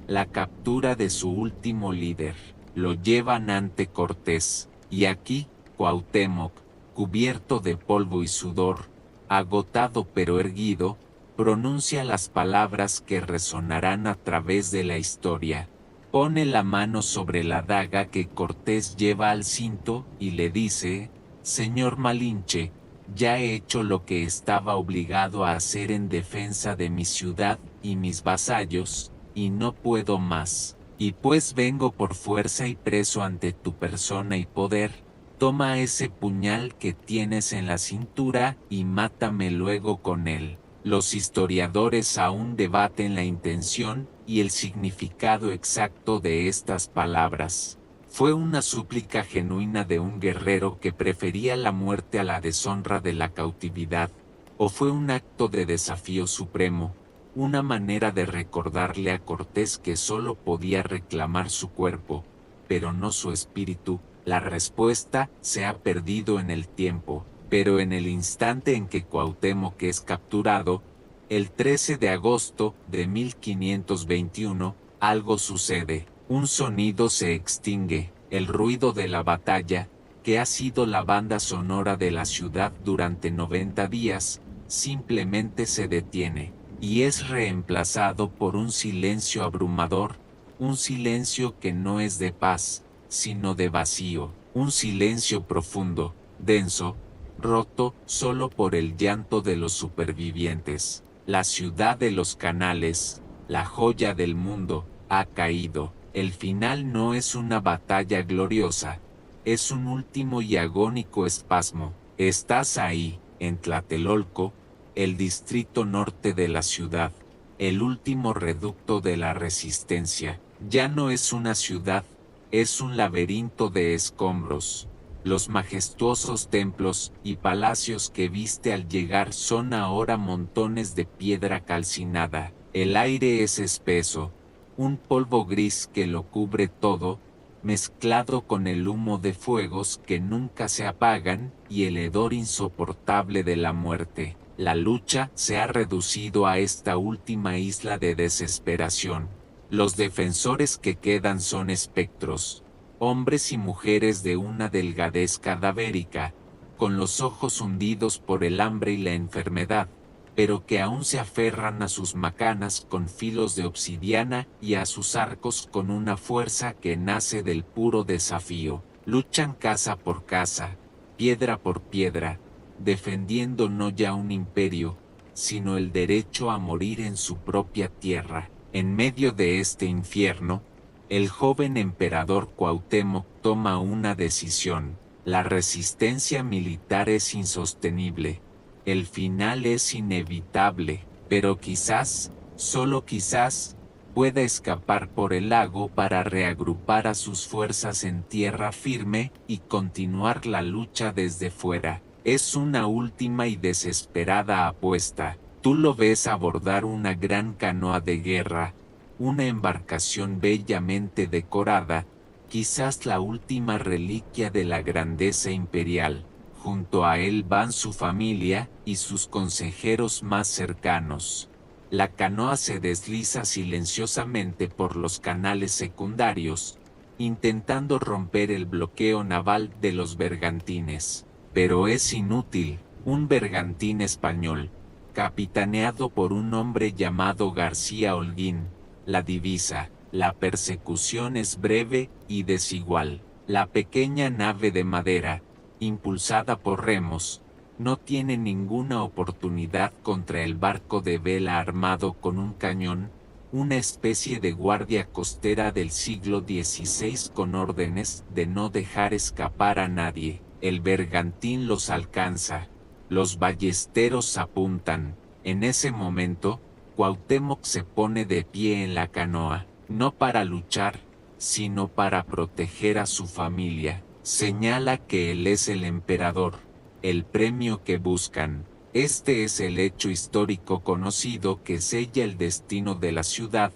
la captura de su último líder. Lo llevan ante Cortés, y aquí, Cuauhtémoc, cubierto de polvo y sudor, agotado pero erguido, pronuncia las palabras que resonarán a través de la historia. Pone la mano sobre la daga que Cortés lleva al cinto y le dice: «Señor Malinche, ya he hecho lo que estaba obligado a hacer en defensa de mi ciudad y mis vasallos, y no puedo más. Y pues vengo por fuerza y preso ante tu persona y poder, toma ese puñal que tienes en la cintura y mátame luego con él». Los historiadores aún debaten la intención y el significado exacto de estas palabras. ¿Fue una súplica genuina de un guerrero que prefería la muerte a la deshonra de la cautividad? ¿O fue un acto de desafío supremo, una manera de recordarle a Cortés que solo podía reclamar su cuerpo, pero no su espíritu? La respuesta se ha perdido en el tiempo. Pero en el instante en que Cuauhtémoc es capturado, el 13 de agosto de 1521, algo sucede. Un sonido se extingue, el ruido de la batalla, que ha sido la banda sonora de la ciudad durante 90 días, simplemente se detiene, y es reemplazado por un silencio abrumador, un silencio que no es de paz, sino de vacío, un silencio profundo, denso, roto solo por el llanto de los supervivientes. La ciudad de los canales, la joya del mundo, ha caído. El final no es una batalla gloriosa, es un último y agónico espasmo. Estás ahí, en Tlatelolco, el distrito norte de la ciudad, el último reducto de la resistencia. Ya no es una ciudad, es un laberinto de escombros. Los majestuosos templos y palacios que viste al llegar son ahora montones de piedra calcinada. El aire es espeso, un polvo gris que lo cubre todo, mezclado con el humo de fuegos que nunca se apagan y el hedor insoportable de la muerte. La lucha se ha reducido a esta última isla de desesperación. Los defensores que quedan son espectros, hombres y mujeres de una delgadez cadavérica, con los ojos hundidos por el hambre y la enfermedad, pero que aún se aferran a sus macanas con filos de obsidiana y a sus arcos con una fuerza que nace del puro desafío. Luchan casa por casa, piedra por piedra, defendiendo no ya un imperio, sino el derecho a morir en su propia tierra. En medio de este infierno, el joven emperador Cuauhtémoc toma una decisión. La resistencia militar es insostenible. El final es inevitable, pero quizás, solo quizás, pueda escapar por el lago para reagrupar a sus fuerzas en tierra firme y continuar la lucha desde fuera. Es una última y desesperada apuesta. Tú lo ves abordar una gran canoa de guerra, una embarcación bellamente decorada, quizás la última reliquia de la grandeza imperial. Junto a él van su familia y sus consejeros más cercanos. La canoa se desliza silenciosamente por los canales secundarios, intentando romper el bloqueo naval de los bergantines. Pero es inútil. Un bergantín español, capitaneado por un hombre llamado García Holguín, la divisa. La persecución es breve y desigual. La pequeña nave de madera, impulsada por remos, no tiene ninguna oportunidad contra el barco de vela armado con un cañón, una especie de guardia costera del siglo XVI con órdenes de no dejar escapar a nadie. El bergantín los alcanza, los ballesteros apuntan. En ese momento, Cuauhtémoc se pone de pie en la canoa, no para luchar, sino para proteger a su familia. Señala que él es el emperador, el premio que buscan. Este es el hecho histórico conocido que sella el destino de la ciudad,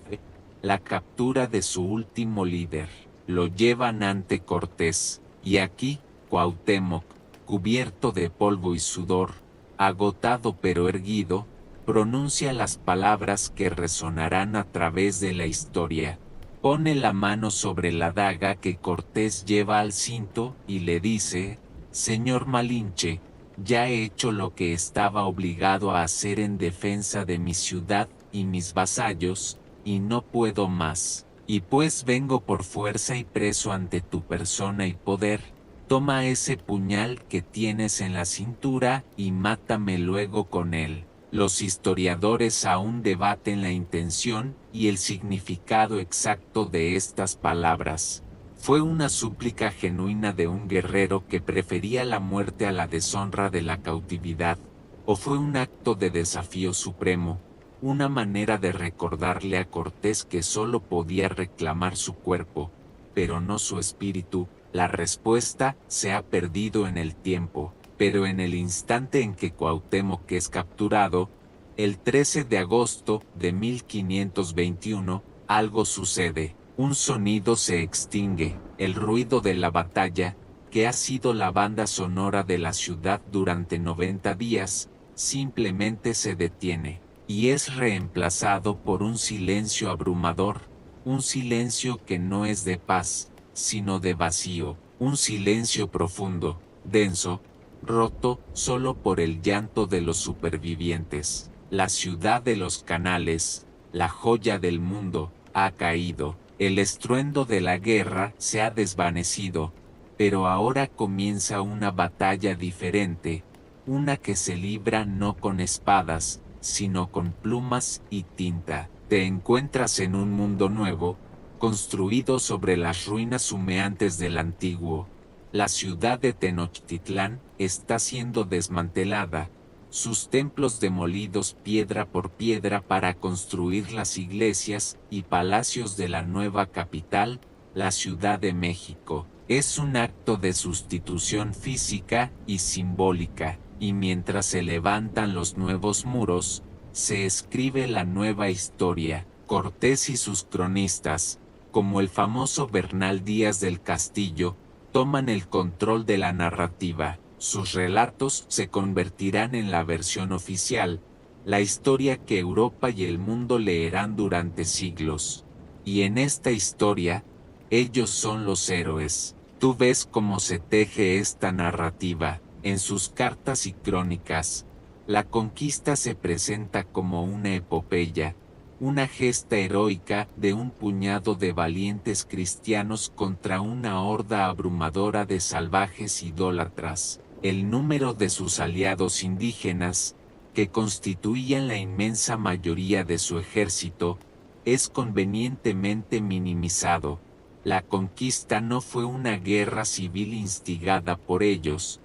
la captura de su último líder. Lo llevan ante Cortés, y aquí, Cuauhtémoc, cubierto de polvo y sudor, agotado pero erguido, pronuncia las palabras que resonarán a través de la historia. Pone la mano sobre la daga que Cortés lleva al cinto y le dice: «Señor Malinche, ya he hecho lo que estaba obligado a hacer en defensa de mi ciudad y mis vasallos, y no puedo más. Y pues vengo por fuerza y preso ante tu persona y poder. Toma ese puñal que tienes en la cintura y mátame luego con él». Los historiadores aún debaten la intención y el significado exacto de estas palabras. ¿Fue una súplica genuina de un guerrero que prefería la muerte a la deshonra de la cautividad? ¿O fue un acto de desafío supremo, una manera de recordarle a Cortés que solo podía reclamar su cuerpo, pero no su espíritu? La respuesta se ha perdido en el tiempo, pero en el instante en que Cuauhtémoc es capturado, el 13 de agosto de 1521, algo sucede. Un sonido se extingue, el ruido de la batalla, que ha sido la banda sonora de la ciudad durante 90 días, simplemente se detiene, y es reemplazado por un silencio abrumador, un silencio que no es de paz, sino de vacío. Un silencio profundo, denso, roto solo por el llanto de los supervivientes. La ciudad de los canales, la joya del mundo, ha caído. El estruendo de la guerra se ha desvanecido, pero ahora comienza una batalla diferente, una que se libra no con espadas, sino con plumas y tinta. Te encuentras en un mundo nuevo, construido sobre las ruinas humeantes del antiguo. La ciudad de Tenochtitlán está siendo desmantelada, sus templos demolidos piedra por piedra para construir las iglesias y palacios de la nueva capital, la Ciudad de México. Es un acto de sustitución física y simbólica, y mientras se levantan los nuevos muros, se escribe la nueva historia. Cortés y sus cronistas, como el famoso Bernal Díaz del Castillo, toman el control de la narrativa. Sus relatos se convertirán en la versión oficial, la historia que Europa y el mundo leerán durante siglos. Y en esta historia, ellos son los héroes. Tú ves cómo se teje esta narrativa, en sus cartas y crónicas. La conquista se presenta como una epopeya, una gesta heroica de un puñado de valientes cristianos contra una horda abrumadora de salvajes idólatras. El número de sus aliados indígenas, que constituían la inmensa mayoría de su ejército, es convenientemente minimizado. La conquista no fue una guerra civil instigada por ellos,